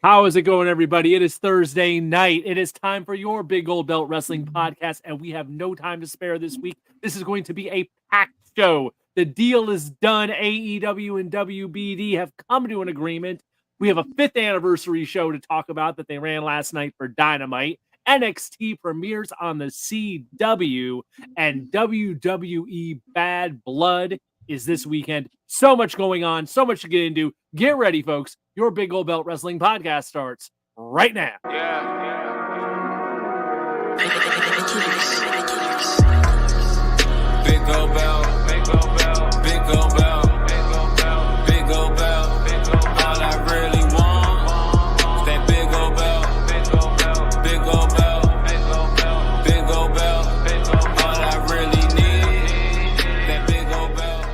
How is it going, everybody? It is Thursday night. It is time for your Big Gold Belt Wrestling podcast, and we have no time to spare this week. This is going to be a packed show. The deal is done. AEW and WBD have come to an agreement. We have a 5th anniversary show to talk about that they ran last night for Dynamite. NXT premieres on the CW, and WWE Bad Blood is this weekend. So much going on, so much to get into. Get ready, folks. Your Big Gold Belt Wrestling podcast starts right now. Big Gold Belt, Big Gold Belt, Big Gold Belt, Big Gold Belt, Big Gold Belt, Big Gold Belt. All I really want is that Big Gold Belt, Big Gold Belt, Big Gold Belt, Big Gold Belt, Big Gold Belt, Big Gold Belt. All I really need is that Big Gold Belt.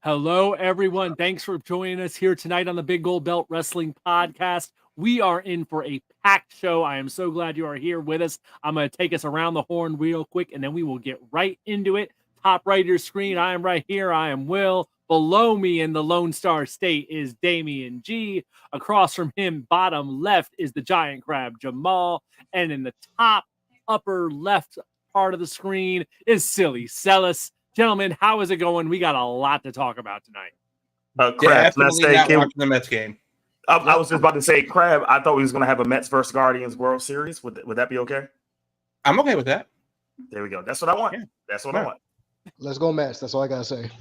Hello, everyone. Thanks for joining us here tonight on the Big Gold Belt Wrestling Podcast. We are in for a packed show. I am so glad you are here with us. I'm going to take us around the horn real quick, and then we will get right into it. Top right of your screen, I am right here. I am Will. Below me in the Lone Star State is Damian G. Across from him, bottom left, is the Giant Crab, Jamal. And in the top upper left part of the screen is Silly Celis. Gentlemen, how is it going? We got a lot to talk about tonight. Crab, let's say, not watching the Mets game. I was just about to say, Crab, I thought we was going to have a Mets versus Guardians World Series. Would that be okay? I'm okay with that. There we go. That's what I want. Yeah. That's what I want. Let's go Mets. That's all I got to say.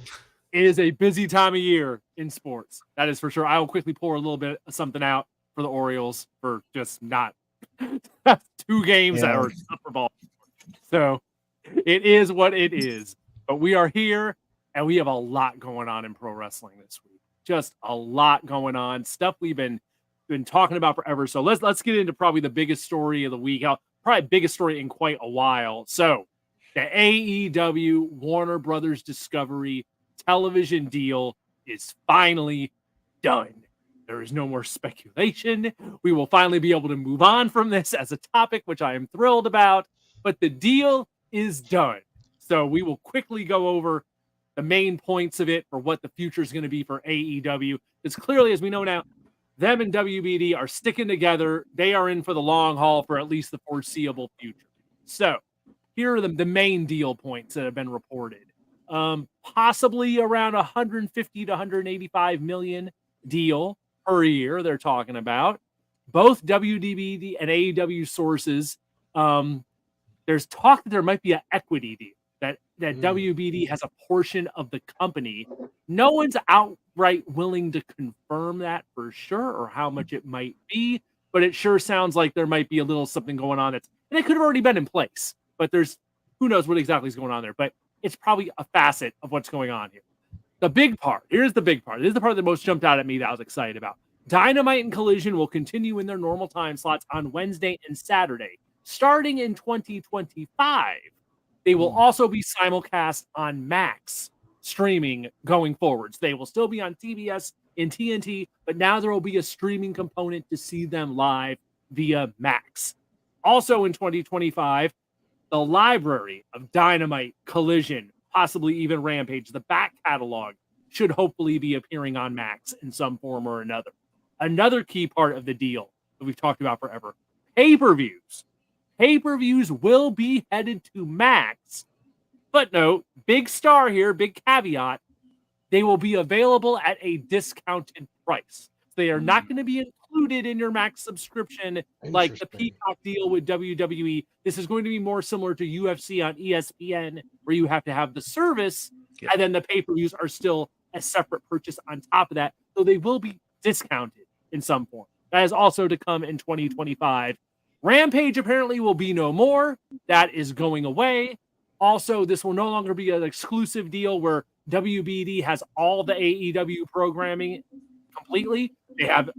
It is a busy time of year in sports. That is for sure. I will quickly pour a little bit of something out for the Orioles for just not 2 games that are Super Bowl. So it is what it is. But we are here, and we have a lot going on in pro wrestling this week. Just a lot going on. Stuff we've been talking about forever. So let's get into probably the biggest story of the week. Probably biggest story in quite a while. So the AEW Warner Brothers Discovery television deal is finally done. There is no more speculation. We will finally be able to move on from this as a topic, which I am thrilled about. But the deal is done. So we will quickly go over the main points of it for what the future is going to be for AEW. Because clearly, as we know now, them and WBD are sticking together. They are in for the long haul for at least the foreseeable future. So here are the main deal points that have been reported. Possibly around 150 to 185 million deal per year they're talking about. Both WBD and AEW sources, there's talk that there might be an equity deal. That WBD has a portion of the company. No one's outright willing to confirm that for sure or how much it might be, but it sure sounds like there might be a little something going on and it could have already been in place, but who knows what exactly is going on there, but it's probably a facet of what's going on here. The big part, here's the big part. This is the part that most jumped out at me that I was excited about. Dynamite and Collision will continue in their normal time slots on Wednesday and Saturday, starting in 2025. They will also be simulcast on Max streaming going forwards. They will still be on TBS and TNT, but now there will be a streaming component to see them live via Max. Also in 2025, the library of Dynamite, Collision, possibly even Rampage, the back catalog, should hopefully be appearing on Max in some form or another. Another key part of the deal that we've talked about forever, pay-per-views. Pay-per-views will be headed to Max. Footnote, big star here, big caveat. They will be available at a discounted price. They are not going to be included in your Max subscription like the Peacock deal with WWE. This is going to be more similar to UFC on ESPN, where you have to have the service, and then the pay-per-views are still a separate purchase on top of that. So they will be discounted in some form. That is also to come in 2025. Rampage apparently will be no more. That is going away. Also, this will no longer be an exclusive deal where WBD has all the AEW programming completely. They have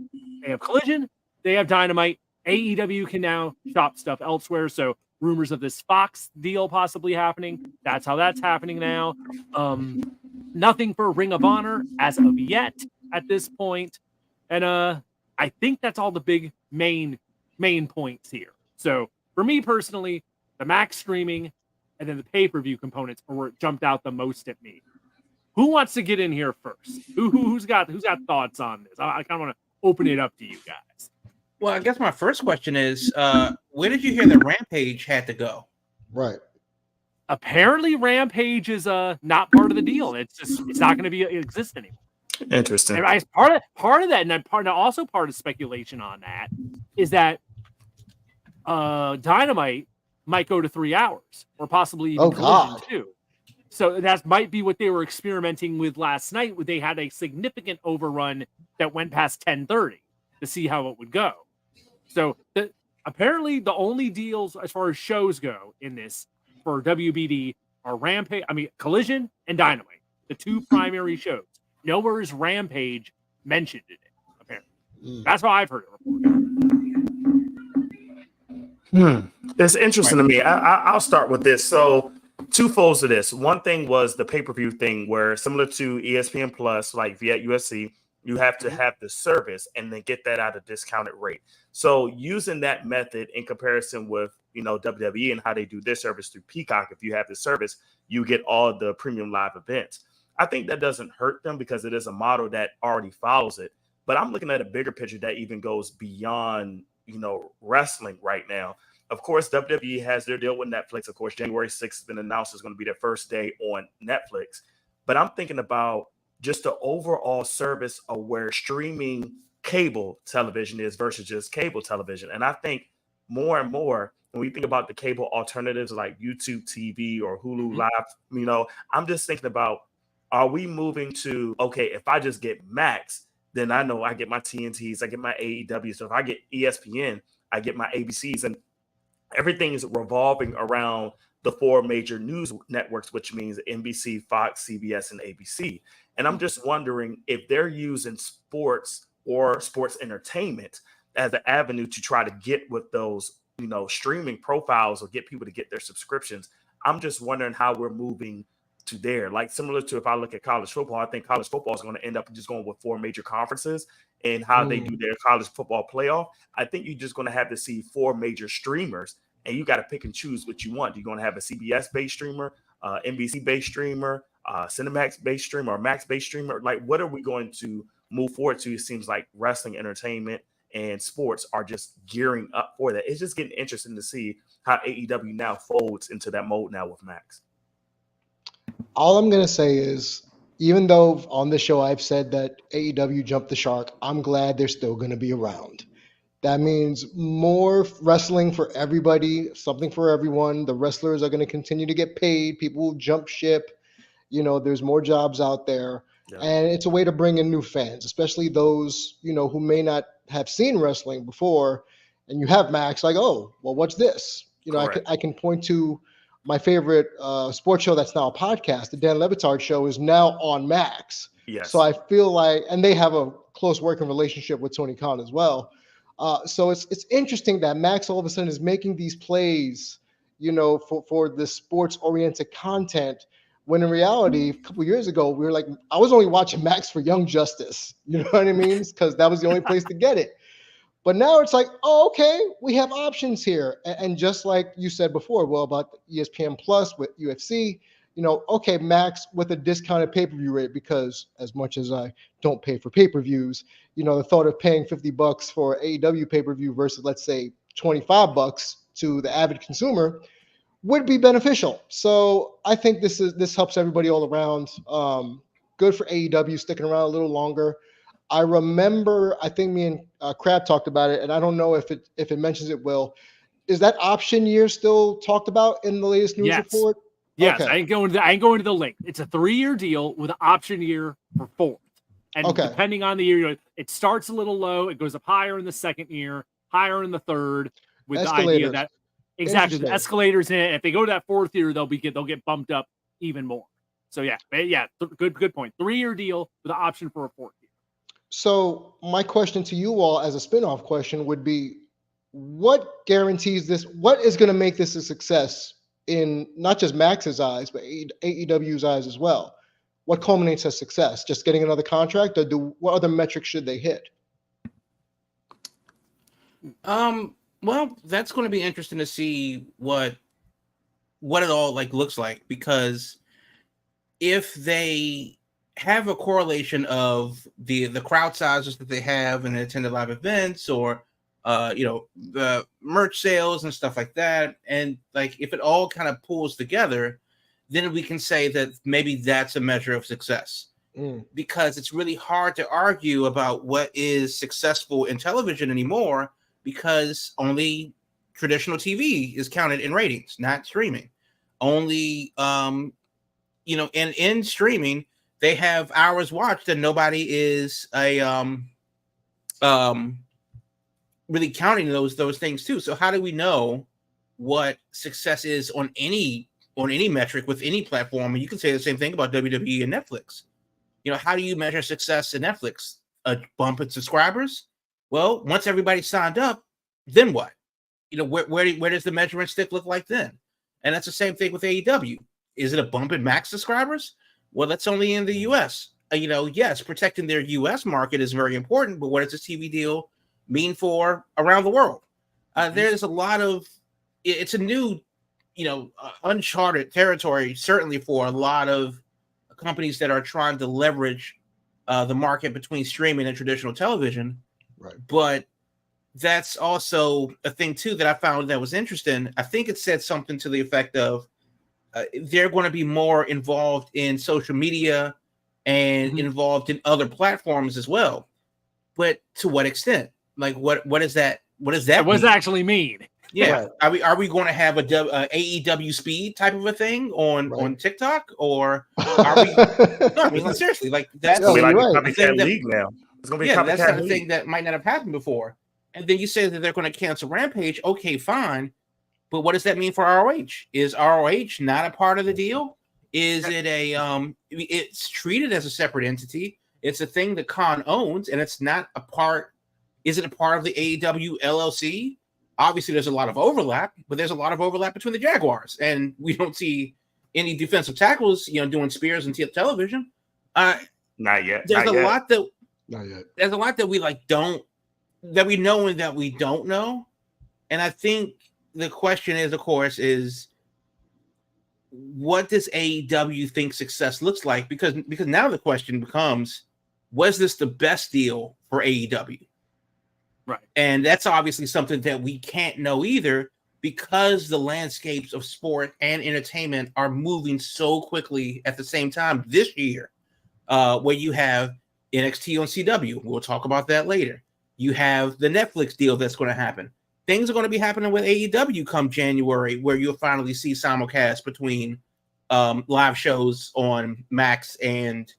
Collision, they have Dynamite. AEW can now shop stuff elsewhere. So rumors of this Fox deal possibly happening. That's how that's happening now. Nothing for Ring of Honor as of yet at this point. And I think that's all the big main points here. So for me personally, the Max streaming and then the pay-per-view components are where it jumped out the most at me. Who wants to get in here first? Who's got thoughts on this? I kind of want to open it up to you guys. Well, I guess my first question is, where did you hear that Rampage had to go? Right. Apparently, Rampage is not part of the deal. It's not going to exist anymore. Interesting. And part of that, and also part of speculation on that is that Dynamite might go to 3 hours or possibly even Collision too. So that might be what they were experimenting with last night. Where they had a significant overrun that went past 10:30 to see how it would go. So apparently, the only deals as far as shows go in this for WBD are Rampage. Collision and Dynamite, the 2 primary shows. Nowhere is Rampage mentioned in it. Apparently, that's how I've heard it reported. It's interesting to me. I'll start with this. So, twofolds of this. One thing was the pay-per-view thing, where similar to ESPN Plus, like via UFC, you have to have the service and then get that at a discounted rate. So, using that method in comparison with WWE and how they do their service through Peacock, if you have the service, you get all the premium live events. I think that doesn't hurt them because it is a model that already follows it. But I'm looking at a bigger picture that even goes beyond, wrestling right now. Of course, WWE has their deal with Netflix. Of course, January 6th has been announced is going to be their first day on Netflix. But I'm thinking about just the overall service of where streaming cable television is versus just cable television. And I think more and more, when we think about the cable alternatives like YouTube TV or Hulu Live, I'm just thinking about, are we moving to, okay, if I just get Max, then I know I get my TNTs, I get my AEW. So if I get ESPN, I get my ABCs. And everything is revolving around the 4 major news networks, which means NBC, Fox, CBS, and ABC. And I'm just wondering if they're using sports or sports entertainment as an avenue to try to get with those, streaming profiles or get people to get their subscriptions. I'm just wondering how we're moving to there. Like similar to if I look at college football, I think college football is going to end up just going with 4 major conferences and how they do their college football playoff. I think you're just going to have to see 4 major streamers, and you got to pick and choose what you want. You're going to have a CBS-based streamer, NBC-based streamer, Cinemax-based streamer, or Max-based streamer. Like, what are we going to move forward to? It seems like wrestling, entertainment, and sports are just gearing up for that. It's just getting interesting to see how AEW now folds into that mode now with Max. All I'm going to say is, even though on the show I've said that AEW jumped the shark, I'm glad they're still going to be around. That means more wrestling for everybody, something for everyone. The wrestlers are going to continue to get paid. People will jump ship. There's more jobs out there. Yeah. And it's a way to bring in new fans, especially those, who may not have seen wrestling before. And you have Max, like, oh, well, what's this? I can point to my favorite sports show that's now a podcast. The Dan Le Batard Show is now on Max. Yes. So I feel like, and they have a close working relationship with Tony Khan as well. So it's interesting that Max all of a sudden is making these plays, for the sports-oriented content, when in reality, a couple years ago, we were like, I was only watching Max for Young Justice. You know what I mean? Because that was the only place to get it. But now it's like, oh, okay, we have options here. And just like you said before, well, about ESPN Plus with UFC, okay, Max with a discounted pay-per-view rate, because as much as I don't pay for pay-per-views, the thought of paying $50 for AEW pay-per-view versus, let's say, $25 to the avid consumer would be beneficial. So I think this helps everybody all around. Good for AEW sticking around a little longer. I remember, I think me and Crab talked about it, and I don't know if it mentions it, Will. Is that option year still talked about in the latest news report? Yes, okay. I ain't going to the link. It's a 3-year deal with an option year for 4th. And depending on the year, it starts a little low. It goes up higher in the 2nd year, higher in the 3rd, with the idea that exactly the escalators in it. If they go to that 4th year, they'll get bumped up even more. So good point. 3-year deal with an option for a 4th year. So my question to you all as a spinoff question would be, what guarantees this? What is going to make this a success in not just Max's eyes, but AEW's eyes as well? What culminates as success? Just getting another contract, or what other metrics should they hit? Well, that's going to be interesting to see what it all looks like, because if they have a correlation of the crowd sizes that they have and attended live events, or the merch sales and stuff like that. And like if it all kind of pulls together, then we can say that maybe that's a measure of success. Because it's really hard to argue about what is successful in television anymore, because only traditional TV is counted in ratings, not streaming. Only in streaming they have hours watched, and nobody is really counting those things too. So how do we know what success is on any metric with any platform? And you can say the same thing about WWE and Netflix. How do you measure success in Netflix? A bump in subscribers? Well, once everybody signed up, then what? Where does the measuring stick look like then? And that's the same thing with AEW. Is it a bump in max subscribers? Well, that's only in the US. Yes, protecting their US market is very important, but what does this TV deal mean for around the world? There's a lot of, it's a new, uncharted territory, certainly for a lot of companies that are trying to leverage the market between streaming and traditional television. Right. But that's also a thing too that I found that was interesting. I think it said something to the effect of they're going to be more involved in social media and involved in other platforms as well. But to what extent? Like what is that? What does that? What does that actually mean? Yeah, right. Are we going to have a AEW Speed type of a thing on TikTok, or are we? No, I mean seriously, like that's like right. a copycat league now. It's going to be a copycat that's not a league. thing that might not have happened before. And then you say that they're going to cancel Rampage. Okay, fine, but what does that mean for ROH? Is ROH not a part of the deal? Is it it's treated as a separate entity? It's a thing that Khan owns, and it's not a part. Is it a part of the AEW LLC? Obviously, there's a lot of overlap, but there's a lot of overlap between the Jaguars, and we don't see any defensive tackles, doing spears and television. Not yet. There's not a yet. lot that Not yet. there's a lot that we that we know and that we don't know. And I think the question is, of course, is what does AEW think success looks like? Because now the question becomes, was this the best deal for AEW? Right. And that's obviously something that we can't know either, because the landscapes of sport and entertainment are moving so quickly at the same time this year, where you have NXT on CW. We'll talk about that later. You have the Netflix deal that's going to happen. Things are going to be happening with AEW come January, where you'll finally see simulcast between live shows on Max and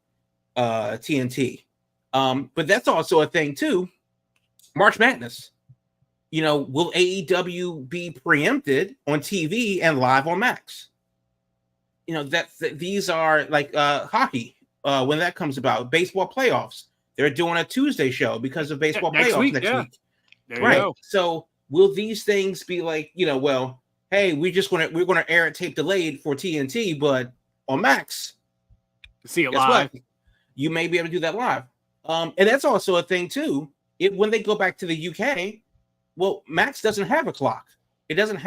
TNT. But that's also a thing too. March Madness. Will AEW be preempted on TV and live on Max? These are like hockey when that comes about. Baseball playoffs. They're doing a Tuesday show because of baseball playoffs next week. There right. You go. So will these things be like, hey, we're going to air it tape delayed for TNT, but on Max, See it live. What? You may be able to do that live. And that's also a thing too. When they go back to the UK, well, Max doesn't have a clock. It doesn't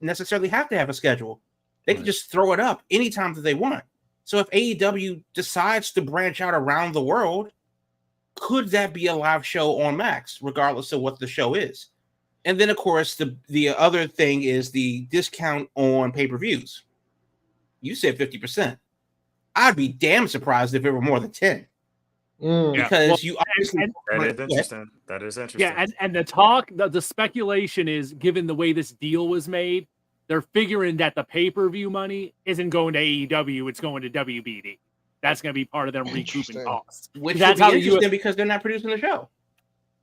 necessarily have to have a schedule. They can just throw it up anytime that they want. So if AEW decides to branch out around the world, could that be a live show on Max, regardless of what the show is? And then, of course, the other thing is the discount on pay-per-views. You said 50%. I'd be damn surprised if it were more than 10. Because you obviously That is interesting. Yeah, and the talk, the speculation is, given the way this deal was made, they're figuring that the pay-per-view money isn't going to AEW, it's going to WBD. That's going to be part of them recouping costs. Which that's would be interesting because they're not producing the show.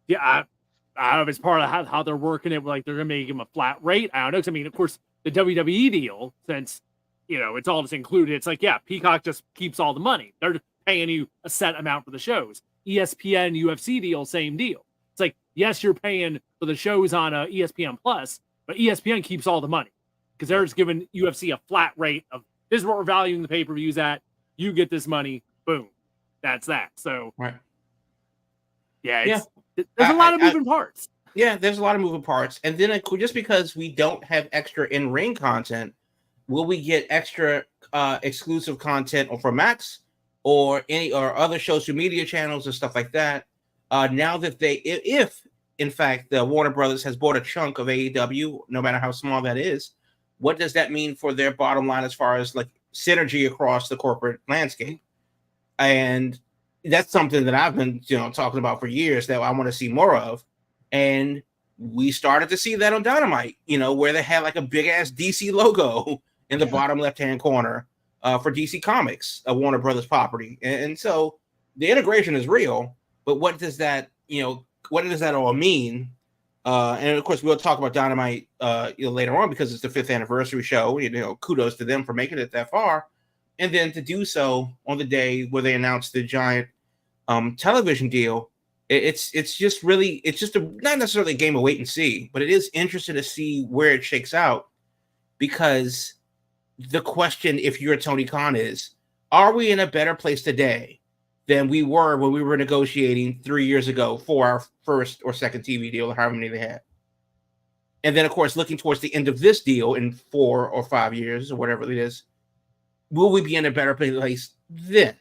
Yeah, I don't know if it's part of how they're working it. Like they're going to make them a flat rate. I don't know. 'Cause I mean, of course, the WWE deal, since it's all just included. It's like, yeah, Peacock just keeps all the money. They're paying you a set amount for the shows. ESPN, UFC deal, same deal. It's like, yes, you're paying for the shows on ESPN Plus, but ESPN keeps all the money because they're just giving UFC a flat rate of this is what we're valuing the pay-per-views at. You get this money, boom. That's that. So, right. Yeah, there's a lot of moving parts. Yeah, there's a lot of moving parts. And then just because we don't have extra in-ring content, will we get extra exclusive content for Max? or other social media channels and stuff like that. Now that if in fact the Warner Brothers has bought a chunk of AEW, no matter how small that is, what does that mean for their bottom line as far as like synergy across the corporate landscape? And that's something that I've been talking about for years that I want to see more of. And we started to see that on Dynamite, where they had like a big ass DC logo in the bottom left-hand corner for DC Comics, a Warner Brothers property. And so the integration is real, but what does that all mean? And of course, we'll talk about Dynamite later on because it's the 5th anniversary show. Kudos to them for making it that far. And then to do so on the day where they announced the giant television deal, it's just not necessarily a game of wait and see, but it is interesting to see where it shakes out, because the question, if you're Tony Khan, is, are we in a better place today than we were when we were negotiating 3 years ago for our first or second TV deal, or however many they had? And then, of course, looking towards the end of this deal in 4 or 5 years or whatever it is, will we be in a better place then?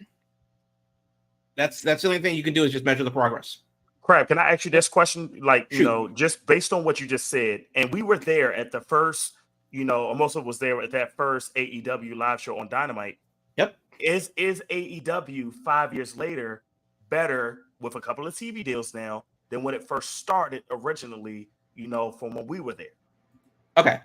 That's the only thing you can do, is just measure the progress. Crab, can I ask you this question? Like, Shoot. Just based on what you just said, and we were there at the first, most of us was there at that first AEW live show on Dynamite. Yep. Is AEW 5 years later better with a couple of TV deals now than when it first started originally, from when we were there? Okay.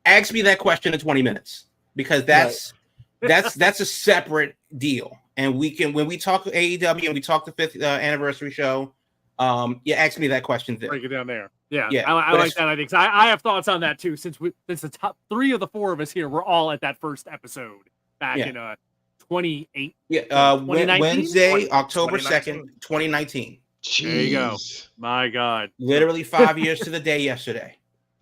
Ask me that question in 20 minutes, because that's a separate deal. And when we talk AEW and we talk the 5th anniversary show, ask me that question then. Break it down there. Yeah. Yeah, I like that. I think I have thoughts on that too, since the top 3 of the 4 of us here were all at that first episode back in 2018. Wednesday, October 2nd, 2019. Jeez. There you go. My God. Literally 5 years to the day yesterday.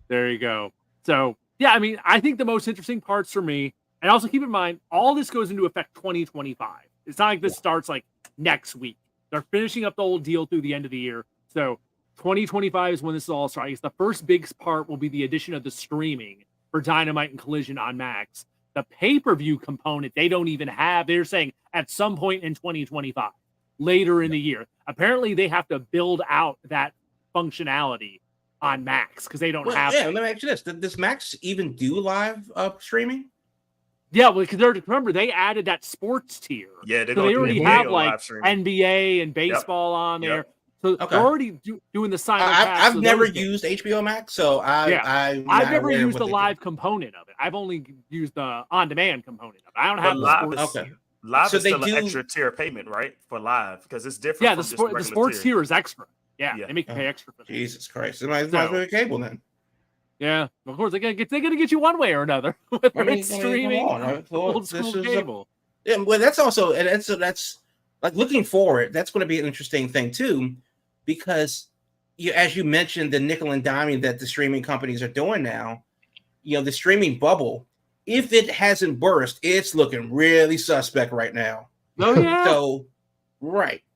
There you go. So, yeah, I mean, I think the most interesting parts for me, and also keep in mind, all this goes into effect 2025. It's not like this starts like next week. They're finishing up the old deal through the end of the year. So 2025 is when this is all starts. The first big part will be the addition of the streaming for Dynamite and Collision on Max. The pay-per-view component, they don't even have. They're saying at some point in 2025, later in the year. Apparently, they have to build out that functionality on Max because they don't have. Yeah, let me ask you this: does Max even do live streaming? Yeah, well, because remember they added that sports tier. Yeah, so they already have like NBA and baseball on there. Yep. So they're already doing the simulcast. I've never used HBO Max, so I've never used the live component of it. I've only used the on-demand component of it. I don't have the sports. Okay. Live is still an extra tier payment, right? For live, because it's different. Yeah, the sports tier is extra. Yeah, they make you pay extra for that. Jesus Christ, it might be a cable then. Yeah, of course they're gonna get you one way or another. Whether it's streaming, old school cable. Yeah, well, that's also that's like looking forward. That's going to be an interesting thing too, because as you mentioned, the nickel and diming that the streaming companies are doing now. The streaming bubble, if it hasn't burst, it's looking really suspect right now. Oh yeah.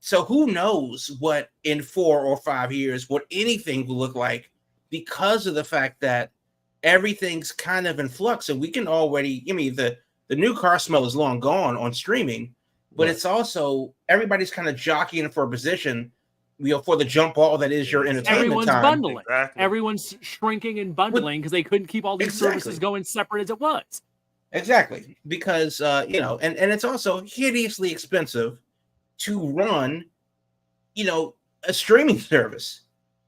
So who knows what in 4 or 5 years what anything will look like, because of the fact that everything's kind of in flux, and we can already. I mean, the new car smell is long gone on streaming, but it's also everybody's kind of jockeying for a position, for the jump ball that is your entertainment. Everyone's time. bundling. Exactly. Everyone's shrinking and bundling because they couldn't keep all these services going separate as it was. Exactly, because and it's also hideously expensive to run, a streaming service.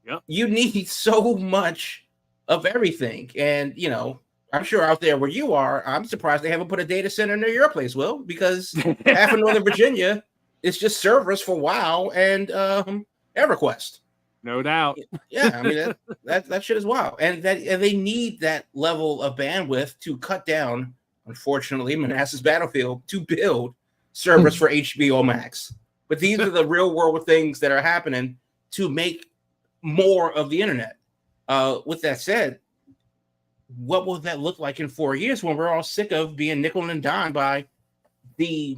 Yep. You need so much of everything, and I'm sure out there where you are, I'm surprised they haven't put a data center near your place, Will, because half of Northern Virginia is just servers for WoW and EverQuest. No doubt. Yeah, I mean that shit is wild, and they need that level of bandwidth to cut down. Unfortunately, Manassas Battlefield to build servers for HBO Max. But these are the real world things that are happening to make more of the internet. With that said, what will that look like in 4 years when we're all sick of being nickel and dime by the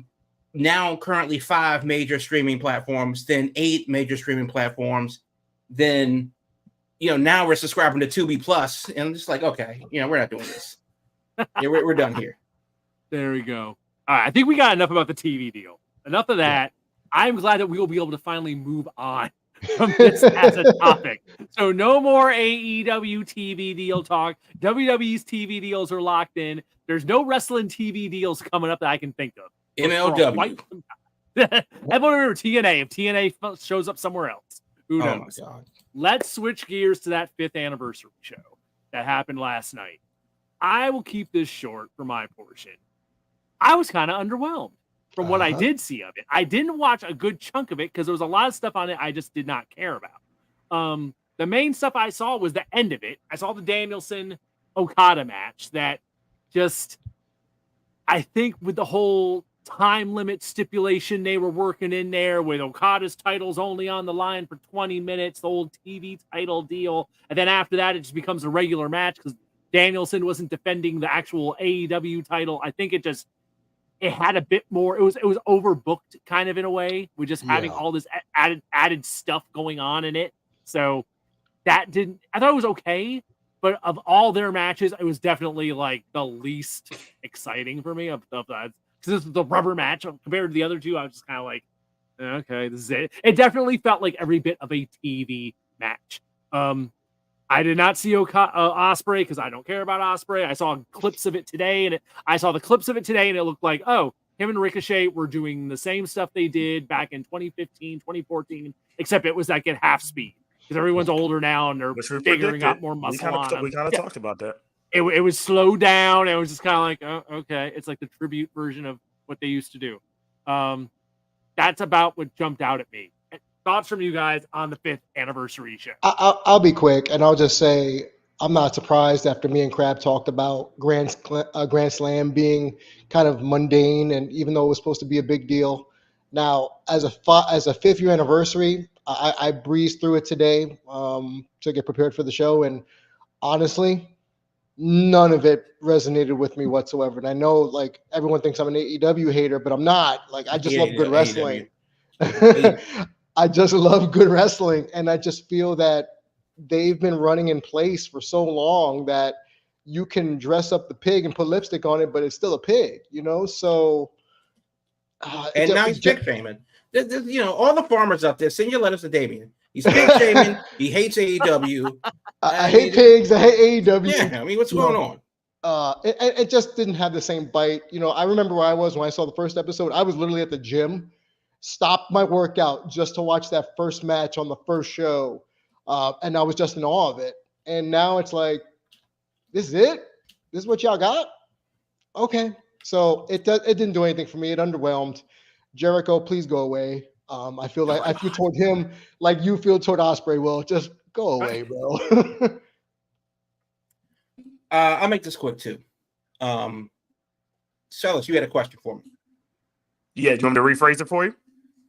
now currently 5 major streaming platforms, then 8 major streaming platforms, then now we're subscribing to Tubi Plus, and I'm just like, okay, we're not doing this. Yeah, we're done here. There we go. All right, I think we got enough about the TV deal. enough of that. I'm glad that we will be able to finally move on from this as a topic. So no more AEW TV deal talk. WWE's TV deals are locked in. There's no wrestling TV deals coming up that I can think of. MLW. Everyone remember TNA. If TNA shows up somewhere else, who knows? Oh my God. Let's switch gears to that 5th anniversary show that happened last night. I will keep this short for my portion. I was kind of underwhelmed from what I did see of it. I didn't watch a good chunk of it because there was a lot of stuff on it I just did not care about. The main stuff I saw was the end of it. I saw the Danielson Okada match that just, I think with the whole time limit stipulation they were working in there with Okada's titles only on the line for 20 minutes, the old TV title deal. And then after that, it just becomes a regular match because Danielson wasn't defending the actual AEW title. I think it had a bit more. It was overbooked kind of in a way with just having all this added stuff going on in it. So I thought it was okay, but of all their matches, it was definitely like the least exciting for me of that. Because this was the rubber match compared to the other two. I was just kind of like, okay, this is it. It definitely felt like every bit of a TV match. I did not see Ospreay because I don't care about Ospreay. I saw clips of it today, and it looked like, oh, him and Ricochet were doing the same stuff they did back in 2015, 2014, except it was like at half speed because everyone's older now and they're figuring out more muscle on them. We kind of talked about that. It was slowed down. It was just kind of like, oh, okay. It's like the tribute version of what they used to do. That's about what jumped out at me. Thoughts from you guys on the 5th anniversary show? I'll be quick, and I'll just say I'm not surprised after me and Crab talked about Grand Slam being kind of mundane, and even though it was supposed to be a big deal. Now, as a 5th year anniversary, I breezed through it today to get prepared for the show, and honestly, none of it resonated with me whatsoever. And I know, like, everyone thinks I'm an AEW hater, but I'm not. Like, I just love good wrestling. I just love good wrestling, and I just feel that they've been running in place for so long that you can dress up the pig and put lipstick on it, but it's still a pig, you know? So and now he's pig shaming. You know, all the farmers out there, send your letters to Damien. He's pig shaming. He hates AEW. I hate pigs. I hate AEW. Yeah, I mean, what's going on? It just didn't have the same bite. You know, I remember where I was when I saw the first episode. I was literally at the gym, stopped my workout just to watch that first match on the first show. And I was just in awe of it. And now it's like, this is it? This is what y'all got? Okay. So it didn't do anything for me. It underwhelmed. Jericho, please go away. I feel toward him like you feel toward Ospreay. Will, just go away, bro. I'll make this quick too. Celis, you had a question for me. Yeah, do you want me to rephrase it for you?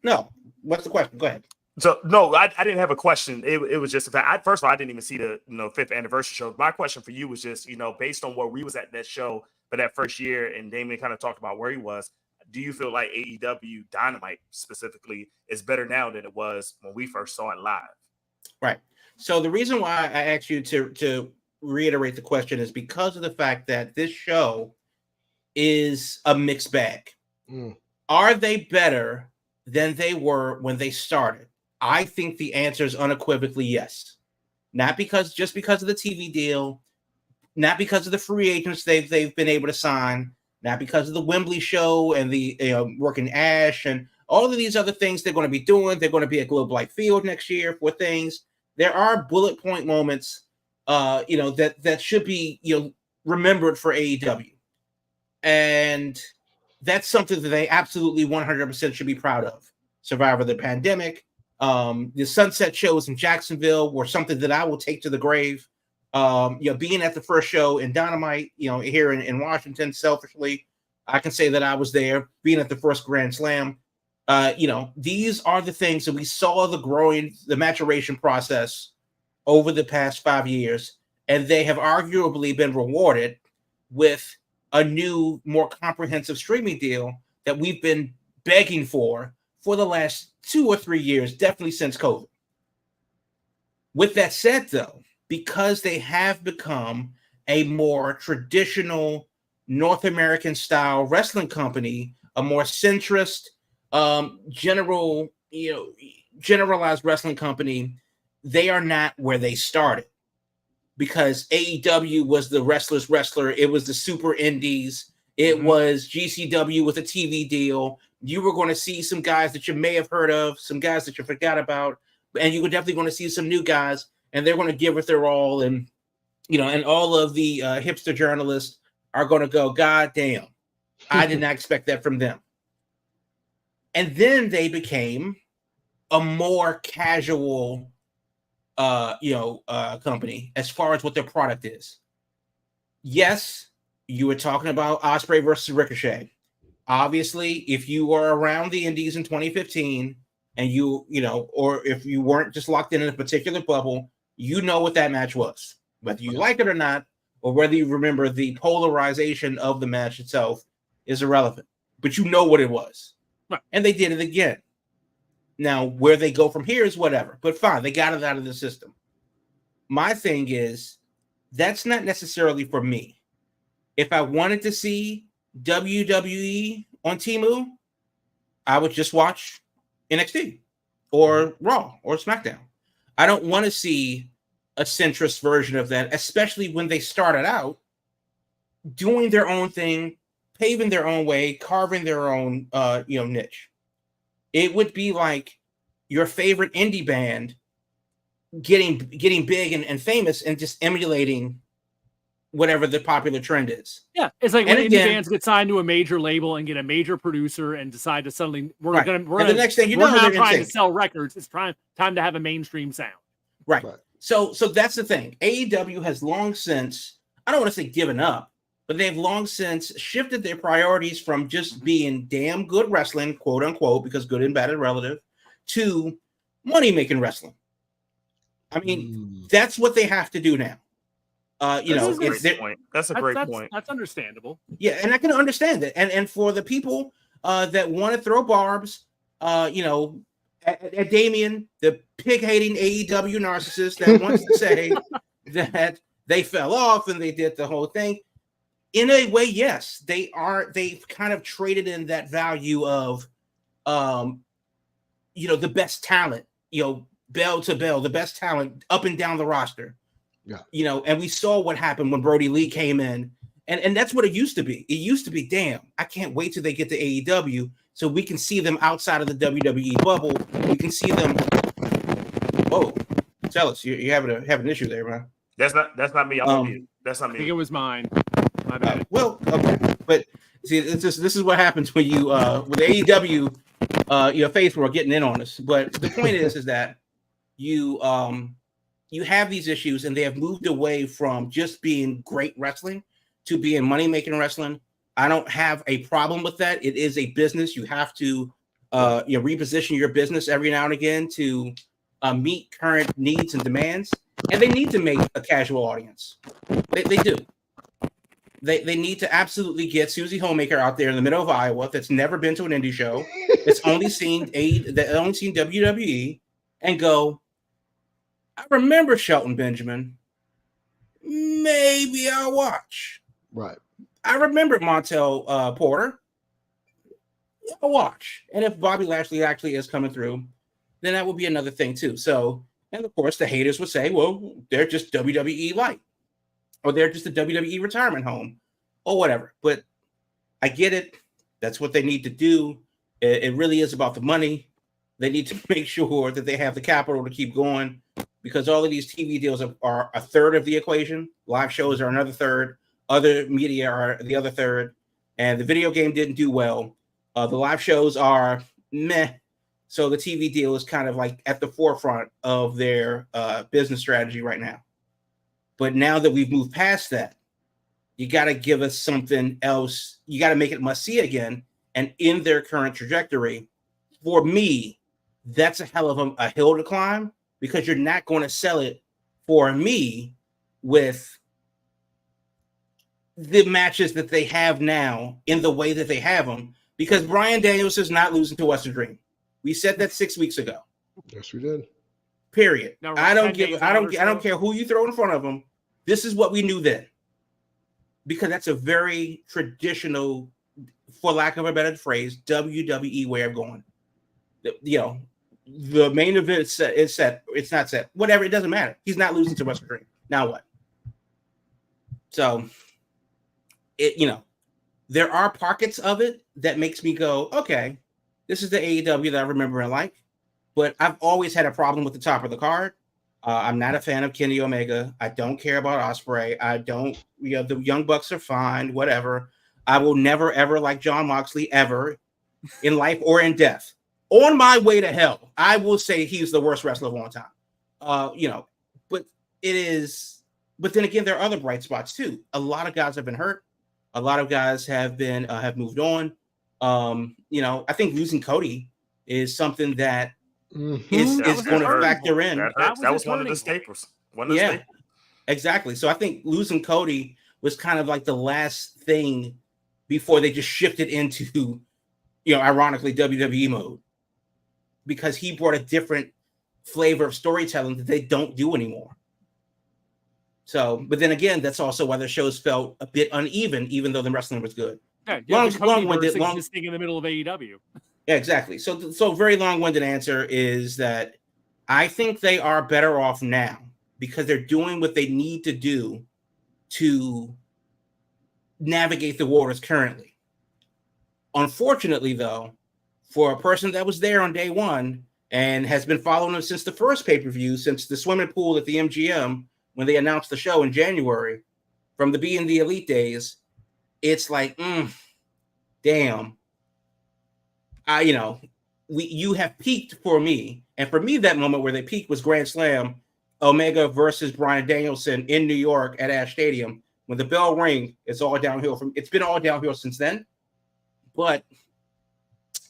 No. What's the question? Go ahead. So no, I didn't have a question. It was just a fact. First of all, I didn't even see the 5th anniversary show. My question for you was just, based on where we was at that show for that first year, and Damien kind of talked about where he was. Do you feel like AEW Dynamite specifically is better now than it was when we first saw it live? Right. So the reason why I asked you to reiterate the question is because of the fact that this show is a mixed bag. Are they better than they were when they started? I think the answer is unequivocally yes. Not just because of the TV deal, not because of the free agents they've been able to sign, not because of the Wembley show and the working Ash and all of these other things they're going to be doing. They're going to be at Globe Life Field next year for things. There are bullet point moments, that should be remembered for AEW, and that's something that they absolutely 100% should be proud of. Survivor the Pandemic, the Sunset shows in Jacksonville were something that I will take to the grave. Being at the first show in Dynamite, here in Washington, selfishly, I can say that I was there. Being at the first Grand Slam, these are the things that we saw the maturation process over the past 5 years, and they have arguably been rewarded with a new, more comprehensive streaming deal that we've been begging for the last 2 or 3 years, definitely since COVID. With that said, though, because they have become a more traditional North American style wrestling company, a more centrist, generalized wrestling company, they are not where they started, because AEW was the wrestler's wrestler. It was the super indies. It was GCW with a TV deal. You were going to see some guys that you may have heard of, some guys that you forgot about, and you were definitely going to see some new guys, and they're going to give it their all. And, and all of the hipster journalists are going to go, God damn, I did not expect that from them. And then they became a more casual, company as far as what their product is. Yes, you were talking about Ospreay versus Ricochet. Obviously, if you were around the Indies in 2015 and or if you weren't just locked in a particular bubble, you know what that match was. Whether you like it or not, or whether you remember the polarization of the match itself is irrelevant. But you know what it was. Right. And they did it again. Now, where they go from here is whatever. But fine, they got it out of the system. My thing is, that's not necessarily for me. If I wanted to see WWE on Temu, I would just watch NXT or Raw or SmackDown. I don't want to see a centrist version of that, especially when they started out doing their own thing, paving their own way, carving their own niche. It would be like your favorite indie band getting big and famous and just emulating whatever the popular trend is. Yeah, it's like when indie bands get signed to a major label and get a major producer and decide to suddenly the next thing we're not trying to sell records. It's time to have a mainstream sound. Right. So that's the thing. AEW has long since, I don't want to say given up, but they've long since shifted their priorities from just being damn good wrestling, quote unquote, because good and bad are relative, to money-making wrestling. I mean, that's what they have to do now. That's a great point. That's understandable. Yeah, and I can understand that. And for the people that want to throw barbs, at Damien, the pig-hating AEW narcissist that wants to say that they fell off and they did the whole thing. In a way, yes, they've kind of traded in that value of, the best talent, bell to bell, the best talent up and down the roster. Yeah. And we saw what happened when Brody Lee came in, and that's what it used to be. It used to be, damn, I can't wait till they get to AEW so we can see them outside of the WWE bubble. We can see them. Oh, tell us, you have an issue there, man. That's not me. That's not me. I think it was mine. My bad. Well, okay, but see, this is what happens when you with AEW, faithful are getting in on us. But the point is that you have these issues, and they have moved away from just being great wrestling to being money-making wrestling. I don't have a problem with that. It is a business. You have to reposition your business every now and again to meet current needs and demands. And they need to make a casual audience. They do. They need to absolutely get Susie Homemaker out there in the middle of Iowa that's never been to an indie show, that's only seen WWE, and go, I remember Shelton Benjamin. Maybe I'll watch. Right. I remember Montel Porter. I'll watch. And if Bobby Lashley actually is coming through, then that would be another thing too. So, and of course, the haters would say, well, they're just WWE light, or they're just a WWE retirement home, or whatever. But I get it. That's what they need to do. It really is about the money. They need to make sure that they have the capital to keep going, because all of these TV deals are a third of the equation. Live shows are another third. Other media are the other third. And the video game didn't do well. The live shows are meh. So the TV deal is kind of like at the forefront of their business strategy right now. But now that we've moved past that, you got to give us something else. You got to make it must-see again. And in their current trajectory, for me, that's a hell of a hill to climb, because you're not going to sell it for me with the matches that they have now in the way that they have them, because Bryan Danielson is not losing to Western Dream. We said that 6 weeks ago. Yes, we did. Period. No, I don't care who you throw in front of them. This is what we knew then, because that's a very traditional for lack of a better phrase, WWE way of going. The main event is set. It's not set. Whatever. It doesn't matter. He's not losing to Wrestle Dream. Now what? So, there are pockets of it that makes me go, okay, this is the AEW that I remember and like. But I've always had a problem with the top of the card. I'm not a fan of Kenny Omega. I don't care about Ospreay. I don't. The Young Bucks are fine. Whatever. I will never ever like Jon Moxley ever in life or in death. On my way to hell, I will say he's the worst wrestler of all time. But it is. But then again, there are other bright spots too. A lot of guys have been hurt. A lot of guys have moved on. I think losing Cody is something that is going to factor in. That was one of the staples. Exactly. So I think losing Cody was kind of like the last thing before they just shifted into, ironically, WWE mode, because he brought a different flavor of storytelling that they don't do anymore. So, but then again, that's also why the shows felt a bit uneven, even though the wrestling was good. Yeah, long-winded existing in the middle of AEW. Yeah, exactly. So very long-winded answer is that I think they are better off now because they're doing what they need to do to navigate the waters currently. Unfortunately, though, for a person that was there on day one and has been following them since the first pay-per-view, since the swimming pool at the MGM, when they announced the show in January, from the Being the Elite days, it's like, damn. You have peaked for me. And for me, that moment where they peaked was Grand Slam, Omega versus Bryan Danielson in New York at Ash Stadium. When the bell rang, it's all downhill. It's been all downhill since then. But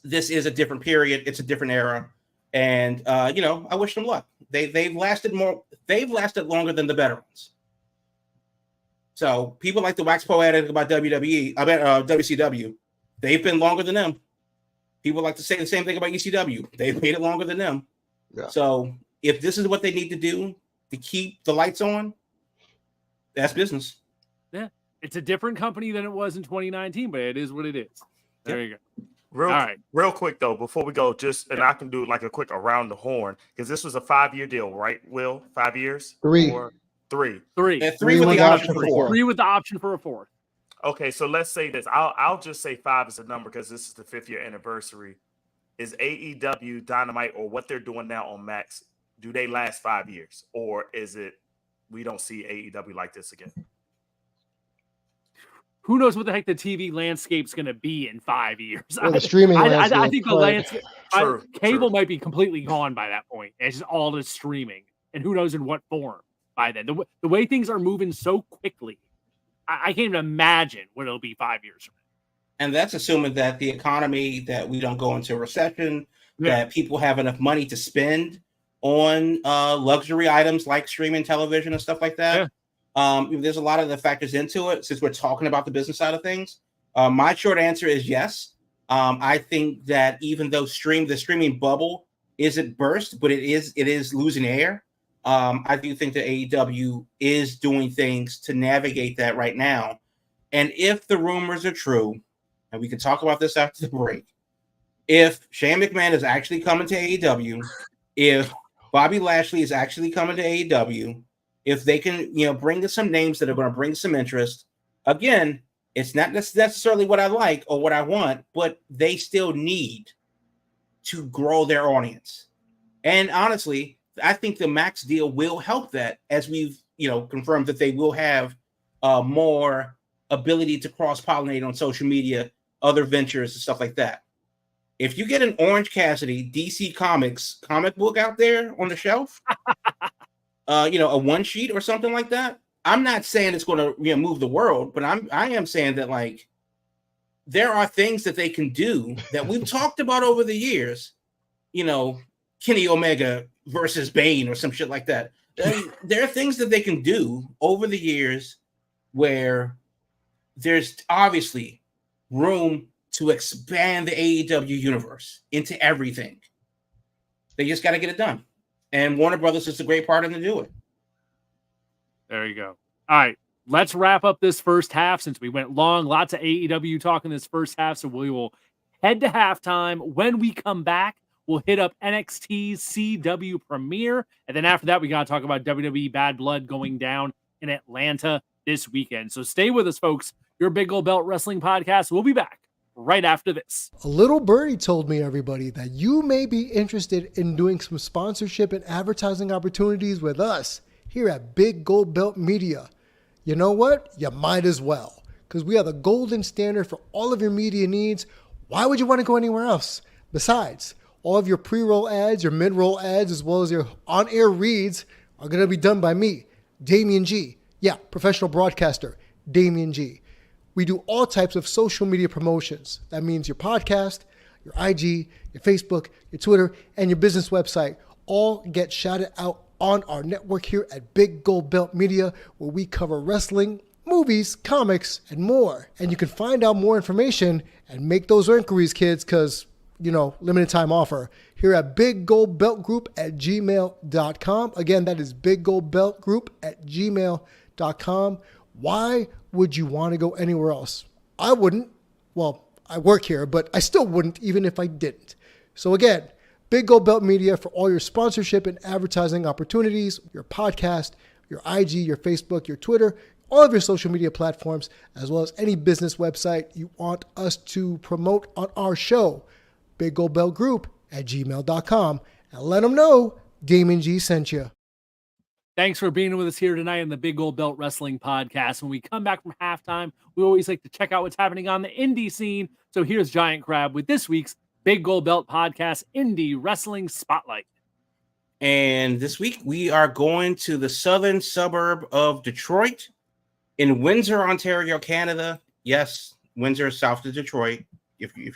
this is a different period. It's a different era. And, I wish them luck. They've lasted longer than the veterans. So people like to wax poetic about WCW. They've been longer than them. People like to say the same thing about ECW. They've made it longer than them. Yeah. So if this is what they need to do to keep the lights on, that's business. Yeah. It's a different company than it was in 2019, but it is what it is. There you go. Real quick though, before we go, and I can do like a quick around the horn because this was a 5-year deal, right? Will 5 years? Three. Three. Three with the option for 4. 3 with the option for a 4th. Okay, so let's say this. I'll just say 5 is a number because this is the 5th year anniversary. Is AEW Dynamite or what they're doing now on Max? Do they last 5 years, or is it we don't see AEW like this again? Who knows what the heck the TV landscape's going to be in 5 years? Well, the streaming I think the landscape, cable True. might be completely gone by that point. It's just all just streaming, and who knows in what form by then. The way things are moving so quickly, I can't even imagine what it'll be 5 years from now. And that's assuming that the economy, that we don't go into a recession, that people have enough money to spend on luxury items like streaming television and stuff like that. Yeah. There's a lot of the factors into it since we're talking about the business side of things. My short answer is yes. I think that even though the streaming bubble isn't burst, but it is losing air. I do think that AEW is doing things to navigate that right now. And if the rumors are true, and we can talk about this after the break, if Shane McMahon is actually coming to AEW, if Bobby Lashley is actually coming to AEW, if they can, bring us some names that are going to bring some interest, again, it's not necessarily what I like or what I want, but they still need to grow their audience. And honestly, I think the Max deal will help that, as we've, confirmed that they will have more ability to cross-pollinate on social media, other ventures and stuff like that. If you get an Orange Cassidy DC Comics comic book out there on the shelf, a one sheet or something like that, I'm not saying it's going to move the world, but I am saying that like there are things that they can do that we've talked about over the years. Kenny Omega versus Bane or some shit like that. There are things that they can do over the years where there's obviously room to expand the AEW universe into everything. They just got to get it done. And Warner Brothers is a great partner to do it. There you go. All right. let's wrap up this first half since we went long. Lots of AEW talk in this first half, so we will head to halftime. When we come back, we'll hit up NXT's CW premiere, and then after that, we got to talk about WWE Bad Blood going down in Atlanta this weekend. So stay with us, folks. Your Big Gold Belt Wrestling Podcast. We'll be back right after this. A little birdie told me, everybody, that you may be interested in doing some sponsorship and advertising opportunities with us here at Big Gold Belt Media. You know what? You might as well, because we are the golden standard for all of your media needs. Why would you want to go anywhere else? Besides, all of your pre-roll ads, your mid-roll ads, as well as your on-air reads are going to be done by me, Damian G. Yeah, professional broadcaster, Damian G. We do all types of social media promotions. That means your podcast, your IG, your Facebook, your Twitter, and your business website all get shouted out on our network here at Big Gold Belt Media, where we cover wrestling, movies, comics, and more. And you can find out more information and make those inquiries, kids, because, limited time offer here at Big Gold Belt Group at gmail.com. Again, that is Big Gold Belt Group at gmail.com. Why would you want to go anywhere else? I wouldn't. Well, I work here, but I still wouldn't even if I didn't. So again, Big Gold Belt Media for all your sponsorship and advertising opportunities, your podcast, your IG, your Facebook, your Twitter, all of your social media platforms, as well as any business website you want us to promote on our show. Big Gold Belt Group at gmail.com. And let them know Damon G sent you. Thanks for being with us here tonight on the Big Gold Belt Wrestling Podcast. When we come back from halftime, we always like to check out what's happening on the indie scene. So here's Giant Crab with this week's Big Gold Belt Podcast Indie Wrestling Spotlight. And this week we are going to the southern suburb of Detroit in Windsor, Ontario, Canada. Yes, Windsor, south of Detroit. If you've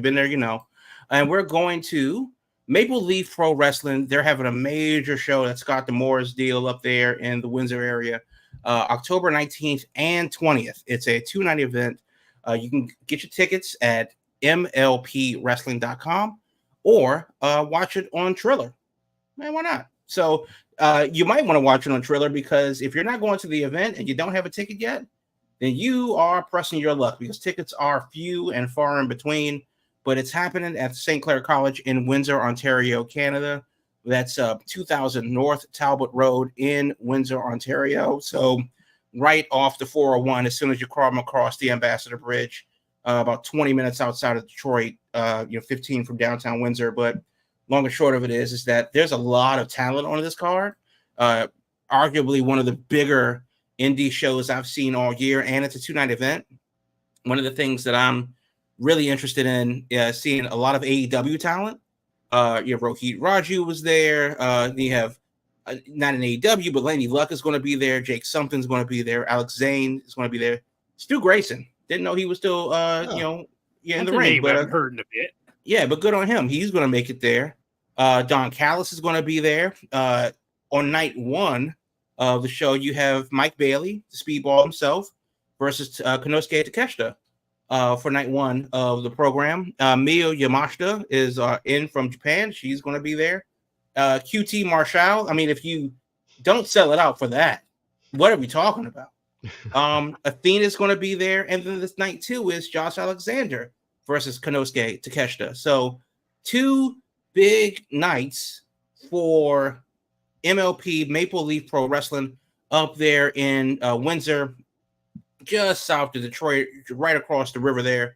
been there, you know. And we're going to Maple Leaf Pro Wrestling. They're having a major show at Scott D'Amore's deal up there in the Windsor area, October 19th and 20th. It's a 2-night event. You can get your tickets at mlpwrestling.com or watch it on Triller. Man, why not? So you might want to watch it on Triller, because if you're not going to the event and you don't have a ticket yet, then you are pressing your luck, because tickets are few and far in between. But it's happening at St. Clair College in Windsor, Ontario, Canada. That's 2000 North Talbot Road in Windsor, Ontario. So right off the 401, as soon as you come across the Ambassador Bridge, about 20 minutes outside of Detroit, 15 from downtown Windsor. But long and short of it is that there's a lot of talent on this card. Arguably one of the bigger indie shows I've seen all year, and it's a 2-night event. One of the things that I'm really interested in seeing a lot of AEW talent. You have Rohit Raju was there. You have not an AEW, but Laney Luck is going to be there. Jake Something's going to be there. Alex Zane is going to be there. Stu Grayson, didn't know he was still in the ring, but I've heard in a bit. Yeah, but good on him. He's going to make it there. Don Callis is going to be there. On night one of the show, you have Mike Bailey, the Speedball himself, versus Konosuke Takeshita. For night one of the program. Mio Yamashita is in from Japan. She's going to be there. QT Marshall. I mean, if you don't sell it out for that, what are we talking about? Athena is going to be there. And then this night two is Josh Alexander versus Konosuke Takeshita. So 2 big nights for MLP Maple Leaf Pro Wrestling up there in Windsor, just south of Detroit, right across the river there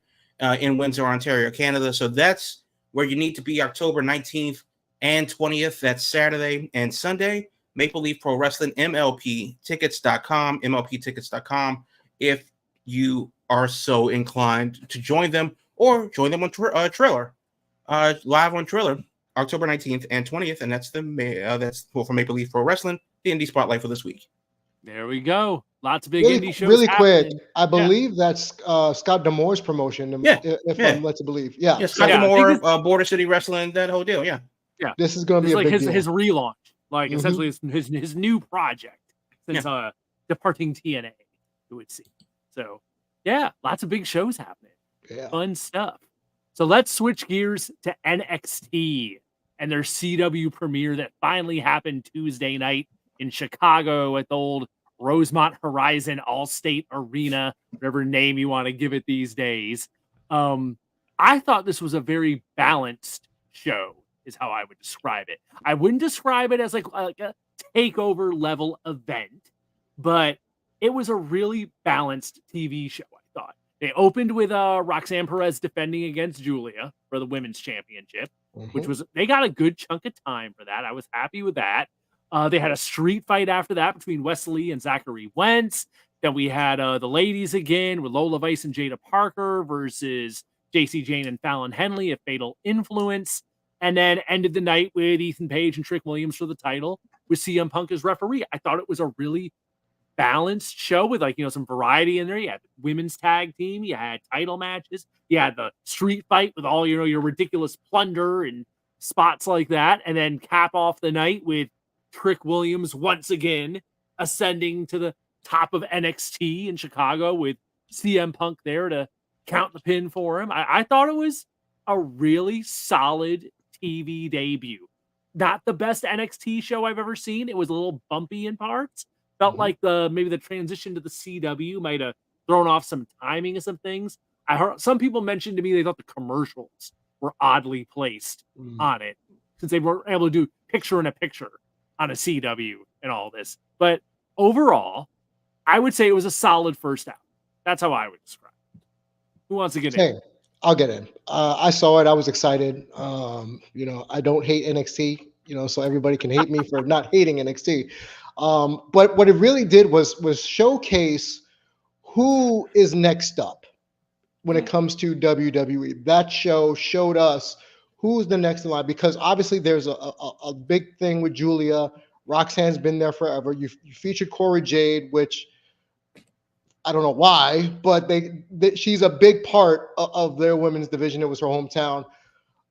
in Windsor, Ontario, Canada. So that's where you need to be October 19th and 20th. That's Saturday and Sunday. Maple Leaf Pro Wrestling, MLPtickets.com, MLPtickets.com, if you are so inclined to join them, or join them on Triller, live on Triller, October 19th and 20th. And that's that's for Maple Leaf Pro Wrestling, the indie spotlight for this week. There we go. Lots of big Really, indie shows. really happening. quick, I believe that's Scott D'Amore's promotion. If I'm led to believe. Yeah, Scott D'Amore, Border City Wrestling, that whole deal. Yeah. This is going to be like a big deal. his relaunch, like essentially his new project since departing TNA, you would see. So yeah, lots of big shows happening. Yeah, fun stuff. So let's switch gears to NXT and their CW premiere that finally happened Tuesday night in Chicago at the old Rosemont Horizon All-State Arena, whatever name you want to give it these days. I thought this was a very balanced show, is how I would describe it. I wouldn't describe it as like a takeover level event, but it was a really balanced TV show, I thought. They opened with Roxanne Perez defending against Julia for the women's championship, which was, they got a good chunk of time for that. I was happy with that. They had a street fight after that between Wesley and Zachary Wentz. Then we had the ladies again with Lola Vice and Jada Parker versus JC Jane and Fallon Henley of Fatal Influence. And then ended the night with Ethan Page and Trick Williams for the title with CM Punk as referee. I thought it was a really balanced show with, like, you know, some variety in there. You had the women's tag team, you had title matches, you had the street fight with all, you know, your ridiculous plunder and spots like that, and then cap off the night with Trick Williams once again ascending to the top of NXT in Chicago with CM Punk there to count the pin for him. I thought it was a really solid TV debut. Not the best NXT show I've ever seen. It was a little bumpy in parts. Felt like maybe the transition to the CW might have thrown off some timing of some things. I heard some people mentioned to me they thought the commercials were oddly placed on it, since they weren't able to do picture in a picture on a CW and all this. But overall, I would say it was a solid first out. That's how I would describe it. Who wants to get in? I'll get in. I saw it. I was excited. You know, I don't hate NXT, you know, so everybody can hate me for not hating NXT. But what it really did was showcase who is next up when it comes to WWE. That show showed us who's the next in line, because obviously there's a big thing with Julia. Roxanne's been there forever. You featured Corey Jade, which I don't know why, but she's a big part of their women's division. It was her hometown.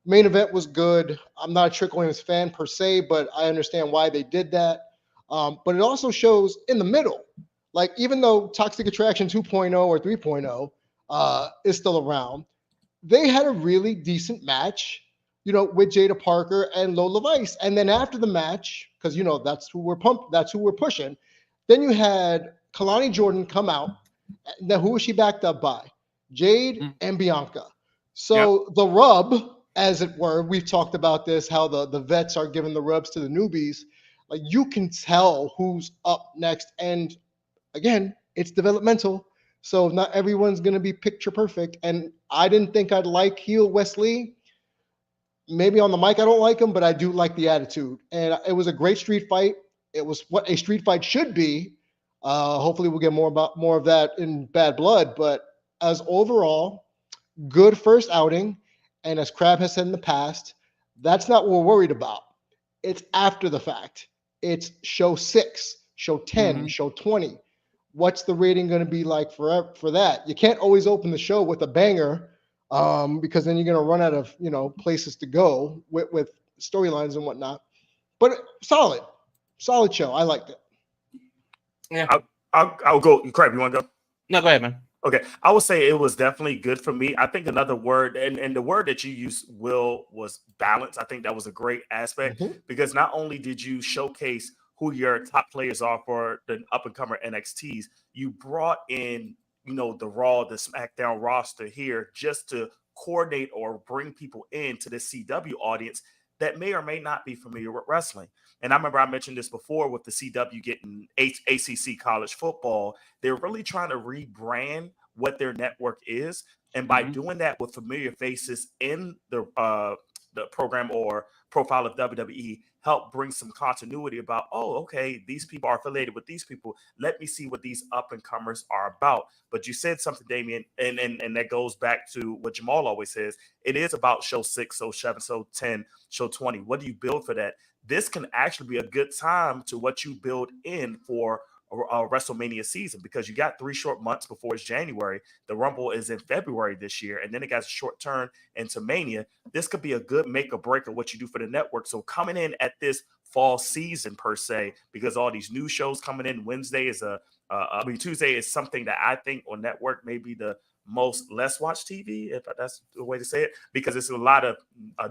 Main event was good. I'm not a Trick Williams fan per se, but I understand why they did that. But it also shows in the middle, like, even though Toxic Attraction 2.0 or 3.0 is still around, they had a really decent match, you know, with Jada Parker and Lola Vice. And then after the match, because, you know, that's who we're pushing. Then you had Kalani Jordan come out. Now, who was she backed up by? Jade and Bianca. So the rub, as it were, we've talked about this, how the vets are giving the rubs to the newbies. Like, you can tell who's up next. And again, it's developmental. So not everyone's going to be picture perfect. And I didn't think I'd like heel Wesley. Maybe on the mic I don't like him, but I do like the attitude. And it was a great street fight. It was what a street fight should be. Hopefully we'll get more of that in Bad Blood. But as overall, good first outing. And as Crab has said in the past, that's not what we're worried about. It's after the fact. It's show 6, show 10, show 20. What's the rating going to be like for that? You can't always open the show with a banger, because then you're going to run out of, you know, places to go with storylines and whatnot. But solid show. I liked it. Yeah, I'll go. Crab, you want to go? no, go ahead, man. Okay, I would say it was definitely good for me. I think another word, and the word that you used, Will, was balance. I think that was a great aspect, because not only did you showcase who your top players are for the up-and-comer NXTs, you brought in, you know, the Raw, the SmackDown roster here just to coordinate or bring people into the CW audience that may or may not be familiar with wrestling. And I remember I mentioned this before with the CW getting ACC college football. They're really trying to rebrand what their network is. And by doing that with familiar faces in the program or profile of WWE, help bring some continuity about, oh, okay, these people are affiliated with these people. Let me see what these up-and-comers are about. But you said something, Damian, and that goes back to what Jamal always says. It is about show 6, show 7, show 10, show 20. What do you build for that? This can actually be a good time to what you build in for a WrestleMania season, because you got 3 short months before it's January. The Rumble is in February this year, and then it got a short turn into Mania. This could be a good make or break of what you do for the network. So coming in at this fall season per se, because all these new shows coming in, Tuesday is something that I think on network may be the most less watched TV, if that's the way to say it, because it's a lot of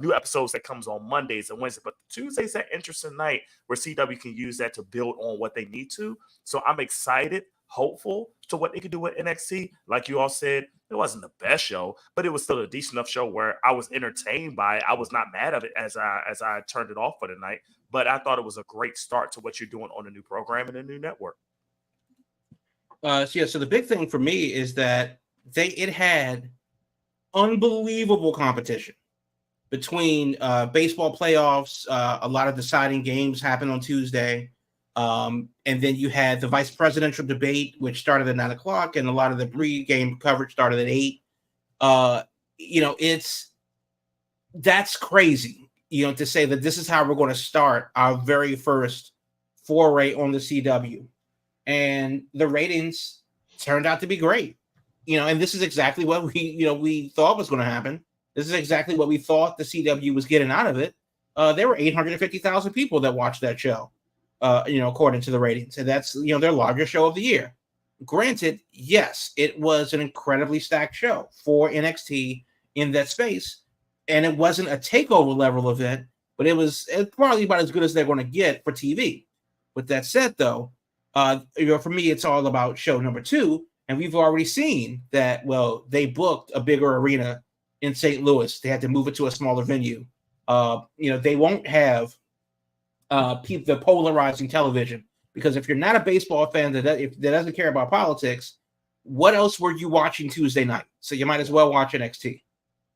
new episodes that comes on Mondays and Wednesdays. But Tuesday's that interesting night where CW can use that to build on what they need to. So I'm excited, hopeful to what they can do with NXT. Like you all said, it wasn't the best show, but it was still a decent enough show where I was entertained by it. I was not mad at it as I turned it off for the night, but I thought it was a great start to what you're doing on a new program and a new network. So the big thing for me is that it had unbelievable competition between baseball playoffs. A lot of deciding games happened on Tuesday. And then you had the vice presidential debate, which started at 9:00, and a lot of the pre-game coverage started at 8. That's crazy, to say that this is how we're going to start our very first foray on the CW. And the ratings turned out to be great, and this is exactly what we thought was going to happen. This is exactly what we thought the CW was getting out of it. There were 850,000 people that watched that show. According to the ratings, and that's their largest show of the year. Granted, yes, it was an incredibly stacked show for NXT in that space, and it wasn't a takeover level event, but it's probably about as good as they're going to get for TV. With that said, though, for me, it's all about show number 2, and we've already seen that. Well, they booked a bigger arena in St. Louis. They had to move it to a smaller venue. They won't have the polarizing television, because if you're not a baseball fan that doesn't care about politics, what else were you watching Tuesday night? So you might as well watch NXT.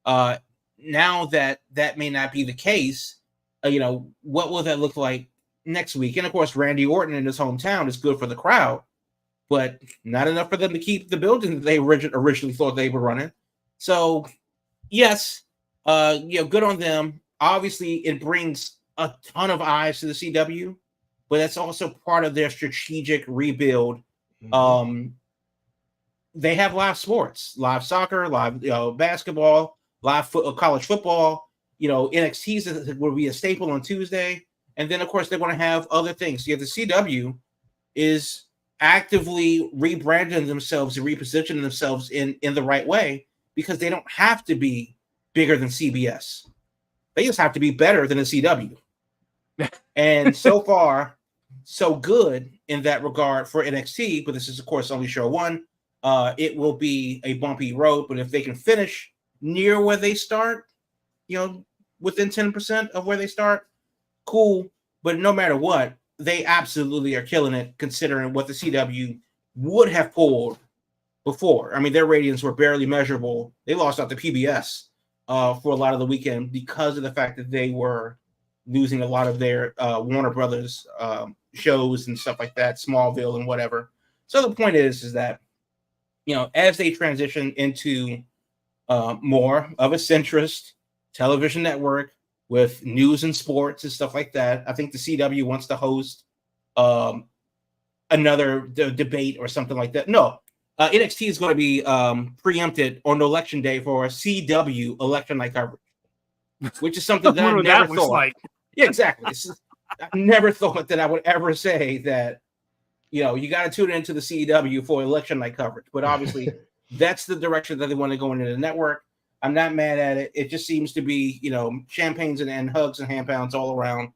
Now that may not be the case, what will that look like next week? And of course, Randy Orton in his hometown is good for the crowd, but not enough for them to keep the building that they originally thought they were running. So yes, good on them. Obviously, it brings a ton of eyes to the CW, but that's also part of their strategic rebuild. Mm-hmm. They have live sports, live soccer, live basketball, live college football. NXT will be a staple on Tuesday, and then of course they're going to have other things. The CW is actively rebranding themselves and repositioning themselves in the right way, because they don't have to be bigger than CBS. They just have to be better than the CW. And so far, so good in that regard for NXT, but this is, of course, only show 1. It will be a bumpy road, but if they can finish near where they start, within 10% of where they start, cool. But no matter what, they absolutely are killing it, considering what the CW would have pulled before. I mean, their ratings were barely measurable. They lost out to PBS for a lot of the weekend because of the fact that they were losing a lot of their Warner Brothers shows and stuff like that, Smallville and whatever. So the point is that, as they transition into more of a centrist television network with news and sports and stuff like that, I think the CW wants to host another debate or something like that. No, NXT is going to be preempted on election day for CW election night coverage, which is something that I never thought. Like. Yeah, exactly. I never thought that I would ever say that, you got to tune into the CW for election night coverage. But obviously, that's the direction that they want to go into the network. I'm not mad at it. It just seems to be, champagnes and hugs and hand pounds all around.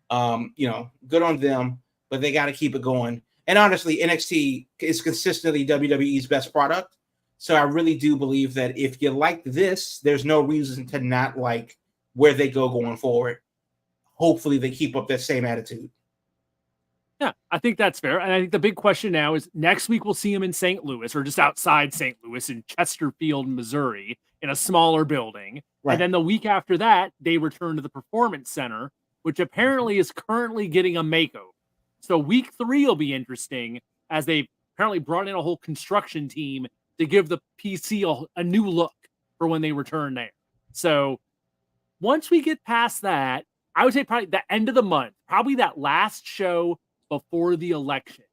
Good on them, but they got to keep it going. And honestly, NXT is consistently WWE's best product. So I really do believe that if you like this, there's no reason to not like where they go going forward. Hopefully they keep up that same attitude. Yeah, I think that's fair. And I think the big question now is next week we'll see him in St. Louis, or just outside St. Louis in Chesterfield, Missouri, in a smaller building. Right. And then the week after that, they return to the Performance Center, which apparently is currently getting a makeover. So week 3 will be interesting, as they apparently brought in a whole construction team to give the PC a new look for when they return there. So once we get past that, I would say probably the end of the month, probably that last show before the election.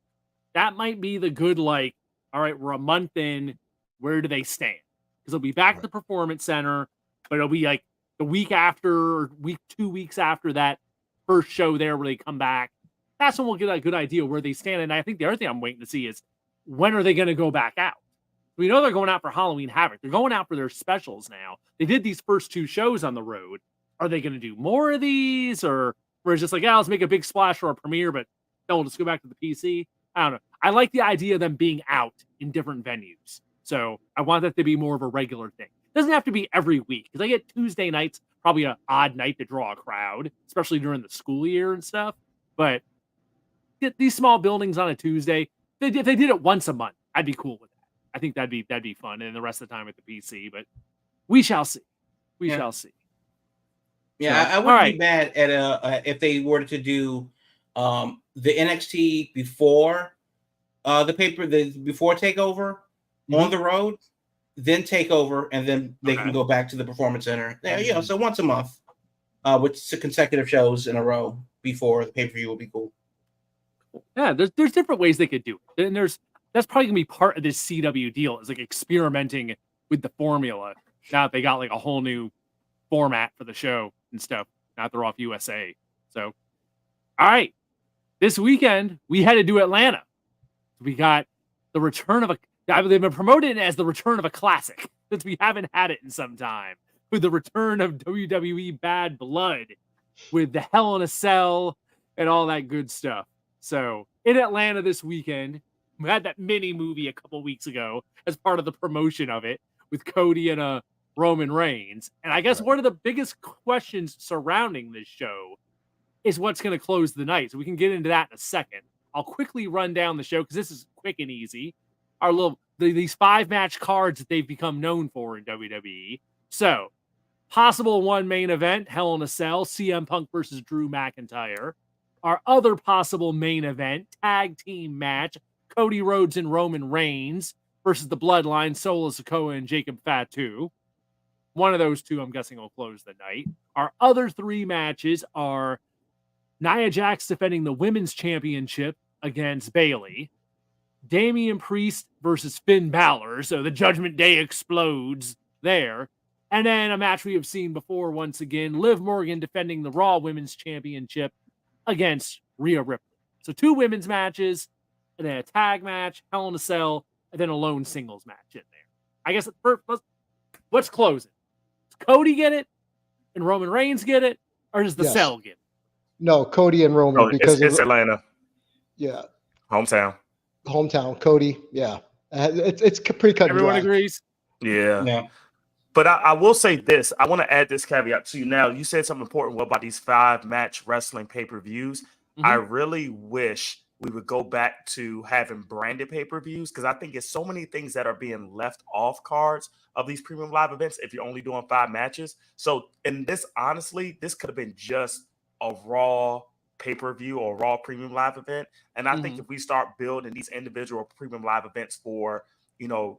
That might be the good, all right, we're a month in, where do they stand? Because they'll be back at the Performance Center, but it'll be like the week after, or 2 weeks after that first show there where they come back. That's when we'll get a good idea where they stand. And I think the other thing I'm waiting to see is, when are they going to go back out? We know they're going out for Halloween Havoc. They're going out for their specials now. They did these first 2 shows on the road. Are they going to do more of these, or it's just like, let's make a big splash for a premiere, but then we'll just go back to the PC? I don't know. I like the idea of them being out in different venues. So I want that to be more of a regular thing. It doesn't have to be every week, because I get Tuesday nights, probably an odd night to draw a crowd, especially during the school year and stuff. But get these small buildings on a Tuesday. If they did it once a month, I'd be cool with that. I think that'd be fun, and the rest of the time at the PC. But we shall see. We shall see. Yeah, I wouldn't be mad at if they were to do the NXT before before Takeover on the road, then Takeover, and then they can go back to the Performance Center. Yeah, so once a month, with consecutive shows in a row before the pay-per-view will be cool. Yeah, there's different ways they could do it, and that's probably gonna be part of this CW deal, is like experimenting with the formula. Now that they got like a whole new format for the show and stuff. Now they're off USA. So, all right, this weekend we headed to Atlanta. We got the return of they've been promoted as the return of a classic, since we haven't had it in some time, with the return of WWE Bad Blood, with the Hell in a Cell and all that good stuff. So in Atlanta this weekend, we had that mini movie a couple weeks ago as part of the promotion of it, with Cody and Roman Reigns. And I guess one of the biggest questions surrounding this show is what's going to close the night. So we can get into that in a second. I'll quickly run down the show because this is quick and easy. These 5-match cards that they've become known for in WWE. So, possible 1 main event, Hell in a Cell, CM Punk versus Drew McIntyre. Our other possible main event, tag team match, Cody Rhodes and Roman Reigns versus the Bloodline, Solo Sikoa and Jacob Fatu. One of those 2, I'm guessing, will close the night. Our other 3 matches are Nia Jax defending the Women's Championship against Bayley, Damian Priest versus Finn Balor, so the Judgment Day explodes there, and then a match we have seen before once again, Liv Morgan defending the Raw Women's Championship against Rhea Ripley. So 2 women's matches, and then a tag match, Hell in a Cell, and then a lone singles match in there. I guess what's closing? Does Cody get it and Roman Reigns get it, or does the Cell get it? No, Cody and Roman, because it's Atlanta. Yeah. Hometown, Cody. Yeah. It's pretty cut and Everyone dry. agrees? Yeah. But I will say this. I want to add this caveat to you. Now, you said something important about these 5-match wrestling pay-per-views. I really wish we would go back to having branded pay-per-views, because I think it's so many things that are being left off cards of these premium live events if you're only doing 5 matches. So, and this, honestly, this could have been just a Raw pay-per-view or Raw premium live event. And I think if we start building these individual premium live events for,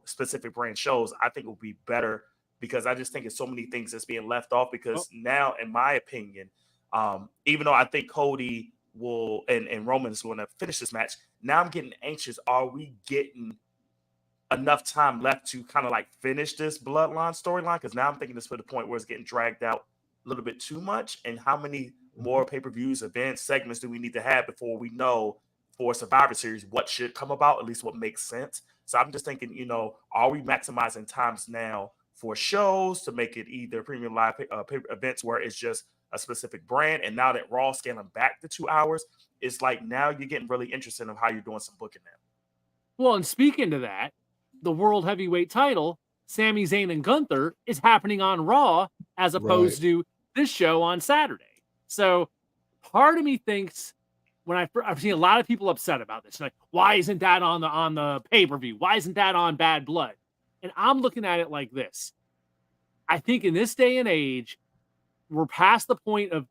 specific brand shows, I think it will be better, because I just think it's so many things that's being left off. Because now, in my opinion, even though I think Cody will and Roman is going to finish this match, now I'm getting anxious. Are we getting enough time left to kind of like finish this Bloodline storyline? Because now I'm thinking this to the point where it's getting dragged out a little bit too much. And how many more pay-per-views, events, segments do we need to have before we know for Survivor Series what should come about, at least what makes sense? So I'm just thinking, are we maximizing times now for shows to make it either premium live events where it's just a specific brand? And now that Raw scaling back to 2 hours, it's like now you're getting really interested in how you're doing some booking now. Well, and speaking to that, the World Heavyweight title, Sami Zayn and Gunther, is happening on Raw as opposed to this show on Saturday. So part of me thinks, when I've seen a lot of people upset about this, like, why isn't that on the pay-per-view? Why isn't that on Bad Blood? And I'm looking at it like this. I think in this day and age, we're past the point of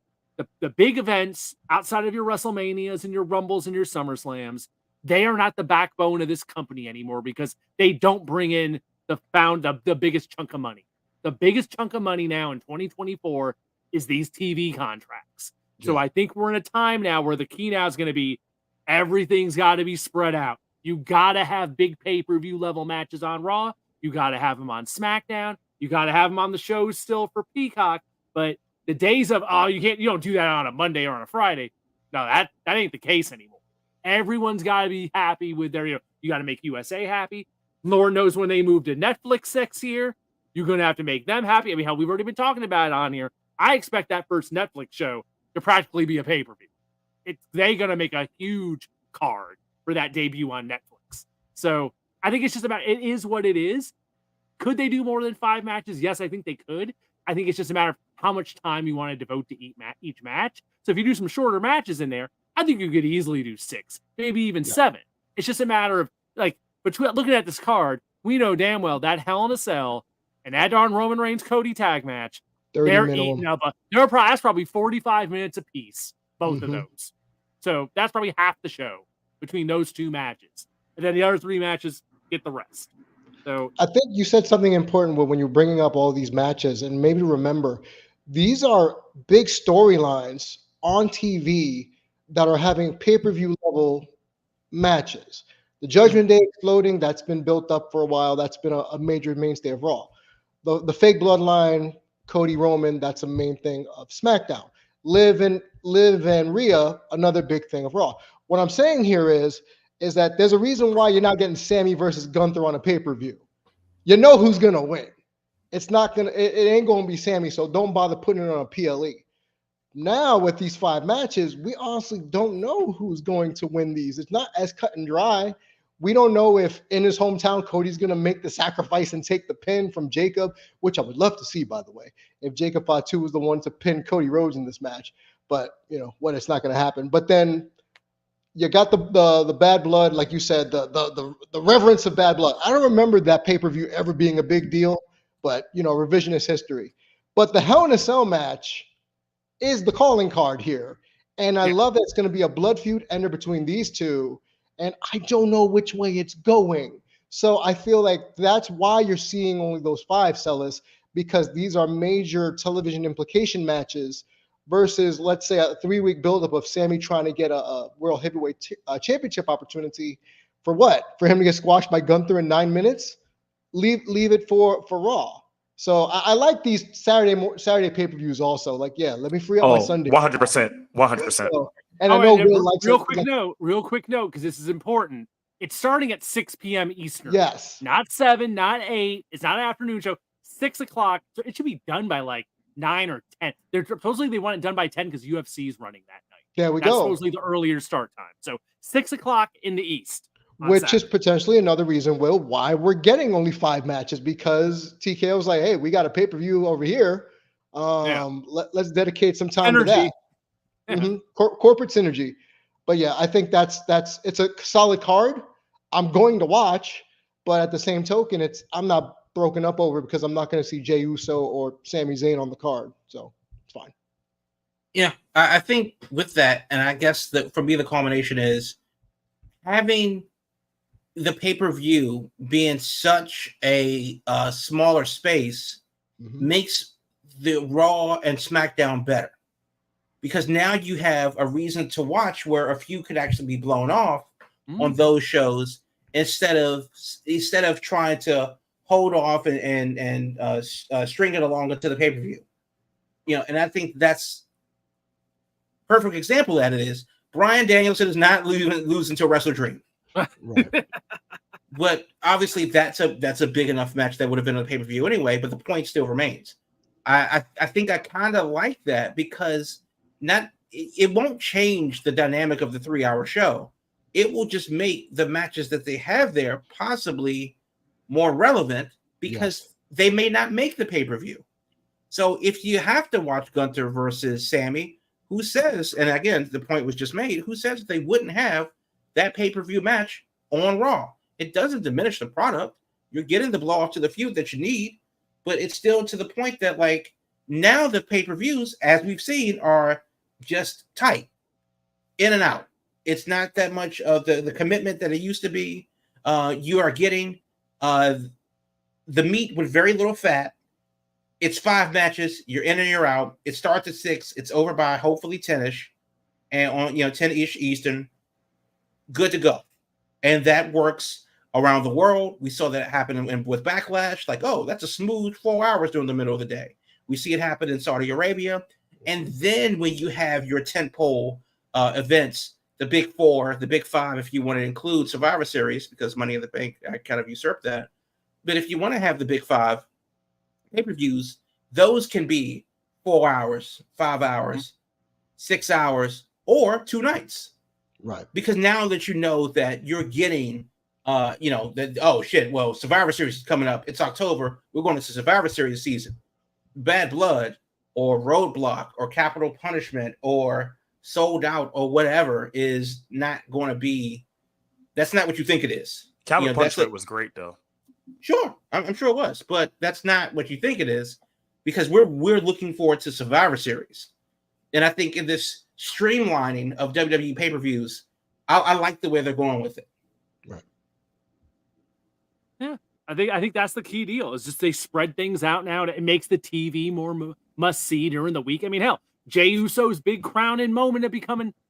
the big events outside of your WrestleManias and your Rumbles and your SummerSlams. They are not the backbone of this company anymore, because they don't bring in the biggest chunk of money. The biggest chunk of money now in 2024 is these TV contracts. So I think we're in a time now where the key now is going to be everything's got to be spread out. You got to have big pay-per-view level matches on Raw. You got to have them on SmackDown. You got to have them on the shows still for Peacock. But the days of, you don't do that on a Monday or on a Friday. No, that ain't the case anymore. Everyone's got to be happy with their, you got to make USA happy. Lord knows when they move to Netflix next year, you're going to have to make them happy. I mean, how we've already been talking about it on here. I expect that first Netflix show to practically be a pay-per-view. They're going to make a huge card for that debut on Netflix. So I think it's just about, it is what it is. Could they do more than 5 matches? Yes, I think they could. I think it's just a matter of how much time you want to devote to each match. So if you do some shorter matches in there, I think you could easily do 6, maybe even 7. It's just a matter of, like, between looking at this card, we know damn well that Hell in a Cell and that darn Roman Reigns Cody tag match, they're eating up. That's probably 45 minutes apiece, both of those. So that's probably half the show between those 2 matches. And then the other 3 matches get the rest. So I think you said something important when you're bringing up all these matches, and maybe remember, these are big storylines on TV that are having pay-per-view level matches. The Judgment Day exploding, that's been built up for a while. That's been a major mainstay of Raw. The fake bloodline, Cody Roman, that's a main thing of SmackDown. Liv and Rhea, another big thing of Raw. What I'm saying here is that there's a reason why you're not getting Sammy versus Gunther on a pay-per-view. You know who's gonna win. It ain't gonna be Sammy, so don't bother putting it on a PLE. Now with these 5 matches, we honestly don't know who's going to win these. It's not as cut and dry. We don't know if in his hometown Cody's gonna make the sacrifice and take the pin from Jacob, which I would love to see, by the way, if Jacob Fatu was the one to pin Cody Rhodes in this match. But it's not gonna happen. But then you got the Bad Blood, like you said, the reverence of Bad Blood. I don't remember that pay-per-view ever being a big deal, but revisionist history. But the Hell in a Cell match is the calling card here. And I love that it's going to be a blood feud ender between these 2. And I don't know which way it's going. So I feel like that's why you're seeing only those 5, Celis, because these are major television implication matches versus, let's say, a 3-week buildup of Sammy trying to get a World Heavyweight Championship opportunity for what? For him to get squashed by Gunther in 9 minutes? Leave it for Raw. So I like these Saturday pay-per-views also. Like, let me free up my Sunday. 100%. 100%. So, and I know Will likes real quick note, because this is important. It's starting at 6 p.m. Eastern. Yes. Not 7, not 8. It's not an afternoon show. 6 o'clock. So it should be done by like 9 or 10. Supposedly they want it done by 10 because UFC is running that night. That's supposedly the earlier start time. So 6 o'clock in the East. Which is potentially another reason, Will, why we're getting only 5 matches, because TKO was like, hey, we got a pay-per-view over here. Let's dedicate some time to that. Corporate synergy. But I think it's a solid card. I'm going to watch, but at the same token, I'm not broken up over it because I'm not going to see Jey Uso or Sami Zayn on the card. So it's fine. Yeah, I think with that, and I guess that for me, the culmination is having the pay-per-view being such a smaller space makes the Raw and SmackDown better, because now you have a reason to watch where a few could actually be blown off on those shows instead of trying to hold off and string it along into the pay-per-view. And I think that's perfect example of that is Bryan Danielson is not losing to Wrestle Dream. Right. But obviously that's a big enough match that would have been on the pay-per-view anyway, but the point still remains. I think I kind of like that because it won't change the dynamic of the 3-hour show. It will just make the matches that they have there possibly more relevant because they may not make the pay-per-view. So if you have to watch Gunther versus Sammy, who says, and again, the point was just made, who says they wouldn't have that pay-per-view match on Raw? It doesn't diminish the product. You're getting the blow off to the feud that you need, but it's still to the point that, like, now the pay-per-views, as we've seen, are just tight, in and out. It's not that much of the commitment that it used to be. You are getting the meat with very little fat. It's 5 matches. You're in and you're out. It starts at 6. It's over by hopefully 10-ish, and on 10-ish Eastern. Good to go. And that works around the world. We saw that happen with Backlash. Like, oh, that's a smooth 4 hours during the middle of the day. We see it happen in Saudi Arabia. And then when you have your tentpole events the big four, the big five, if you want to include Survivor Series, because Money in the Bank, I kind of usurped that. But if you want to have the big five pay-per-views, those can be 4 hours, 5 hours, 6 hours, or 2 nights. Right. Because now that you know that you're getting, that, oh shit, well, Survivor Series is coming up. It's October. We're going to Survivor Series season. Bad Blood or Roadblock or Capital Punishment or Sold Out or whatever is not going to be. That's not what you think it is. Capital Punishment was great though. Sure, I'm sure it was, but that's not what you think it is, because we're looking forward to Survivor Series, and I think in this streamlining of WWE pay-per-views, I like the way they're going with it. Right. Yeah, I think that's the key deal. Is just they spread things out now, and it makes the TV more must see during the week. I mean, hell, Jey Uso's big crowning moment of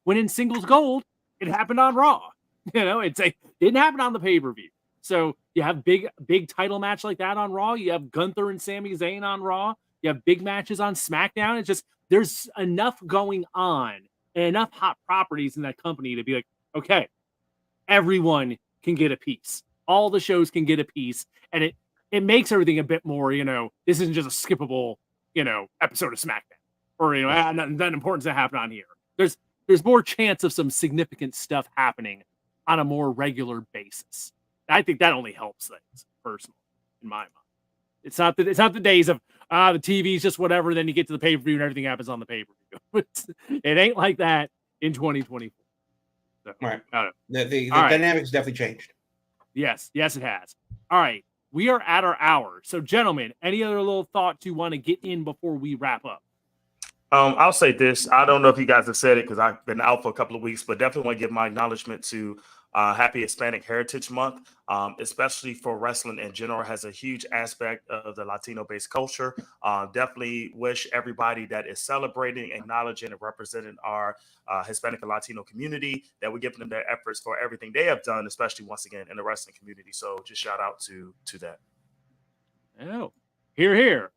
winning singles gold, it happened on Raw. It didn't happen on the pay-per-view. So you have big title match like that on Raw. You have Gunther and Sami Zayn on Raw. You have big matches on SmackDown. It's just there's enough going on and enough hot properties in that company to be like, okay, everyone can get a piece. All the shows can get a piece, and it makes everything a bit more. This isn't just a skippable episode of SmackDown, or nothing important to happen on here. There's more chance of some significant stuff happening on a more regular basis. I think that only helps things, personally, in my mind. It's not the days of the TV's just whatever, then you get to the pay-per-view and everything happens on the pay-per-view. It ain't like that in 2024. So, right. The dynamics definitely changed. Yes, it has. All right. We are at our hour. So, gentlemen, any other little thoughts you want to get in before we wrap up? I'll say this. I don't know if you guys have said it because I've been out for a couple of weeks, but definitely want to give my acknowledgement to Happy Hispanic Heritage Month, especially for wrestling in general, has a huge aspect of the Latino-based culture. Definitely wish everybody that is celebrating, acknowledging, and representing our Hispanic and Latino community that we give them their efforts for everything they have done, especially once again in the wrestling community. So just shout out to that. Oh, here.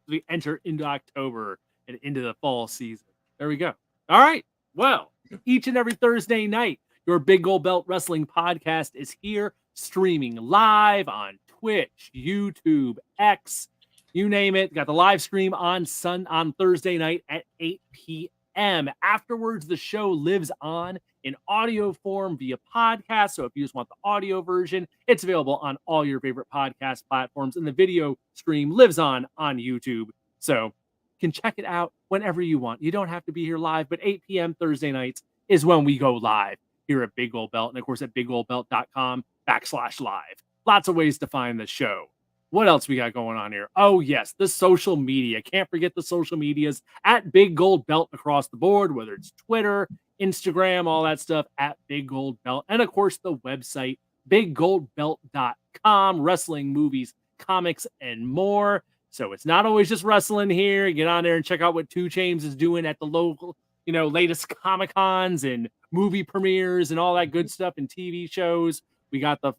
We enter into October and into the fall season. There we go. All right. Well, each and every Thursday night, your Big Gold Belt Wrestling podcast is here, streaming live on Twitch, YouTube, X, you name it. Got the live stream on Thursday night at 8 p.m. Afterwards, the show lives on in audio form via podcast. So if you just want the audio version, it's available on all your favorite podcast platforms, and the video stream lives on YouTube. So you can check it out whenever you want. You don't have to be here live, but 8 p.m. Thursday nights is when we go live here at Big Gold Belt, and of course at biggoldbelt.com/live. Lots of ways to find the show. What else we got going on here? Oh yes, the social media. Can't forget the social medias at Big Gold Belt across the board, whether it's Twitter, Instagram, all that stuff at Big Gold Belt. And of course the website, biggoldbelt.com, wrestling, movies, comics, and more. So it's not always just wrestling here. Get on there and check out what 2 Chains is doing at the local, latest Comic-Cons and movie premieres and all that good stuff and TV shows. We got the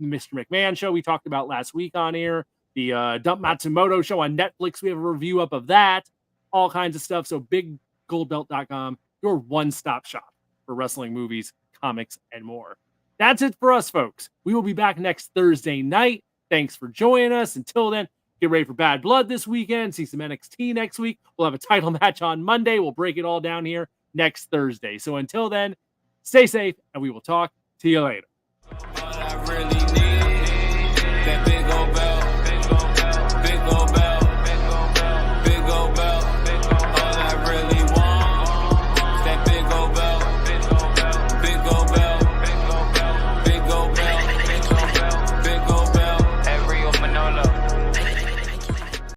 Mr. McMahon show we talked about last week on air. The Dump Matsumoto show on Netflix. We have a review up of that. All kinds of stuff. So biggoldbelt.com, your one-stop shop for wrestling, movies, comics, and more. That's it for us, folks. We will be back next Thursday night. Thanks for joining us. Until then, get ready for Bad Blood this weekend. See some NXT next week. We'll have a title match on Monday. We'll break it all down here next Thursday. So until then, stay safe, and we will talk to you later.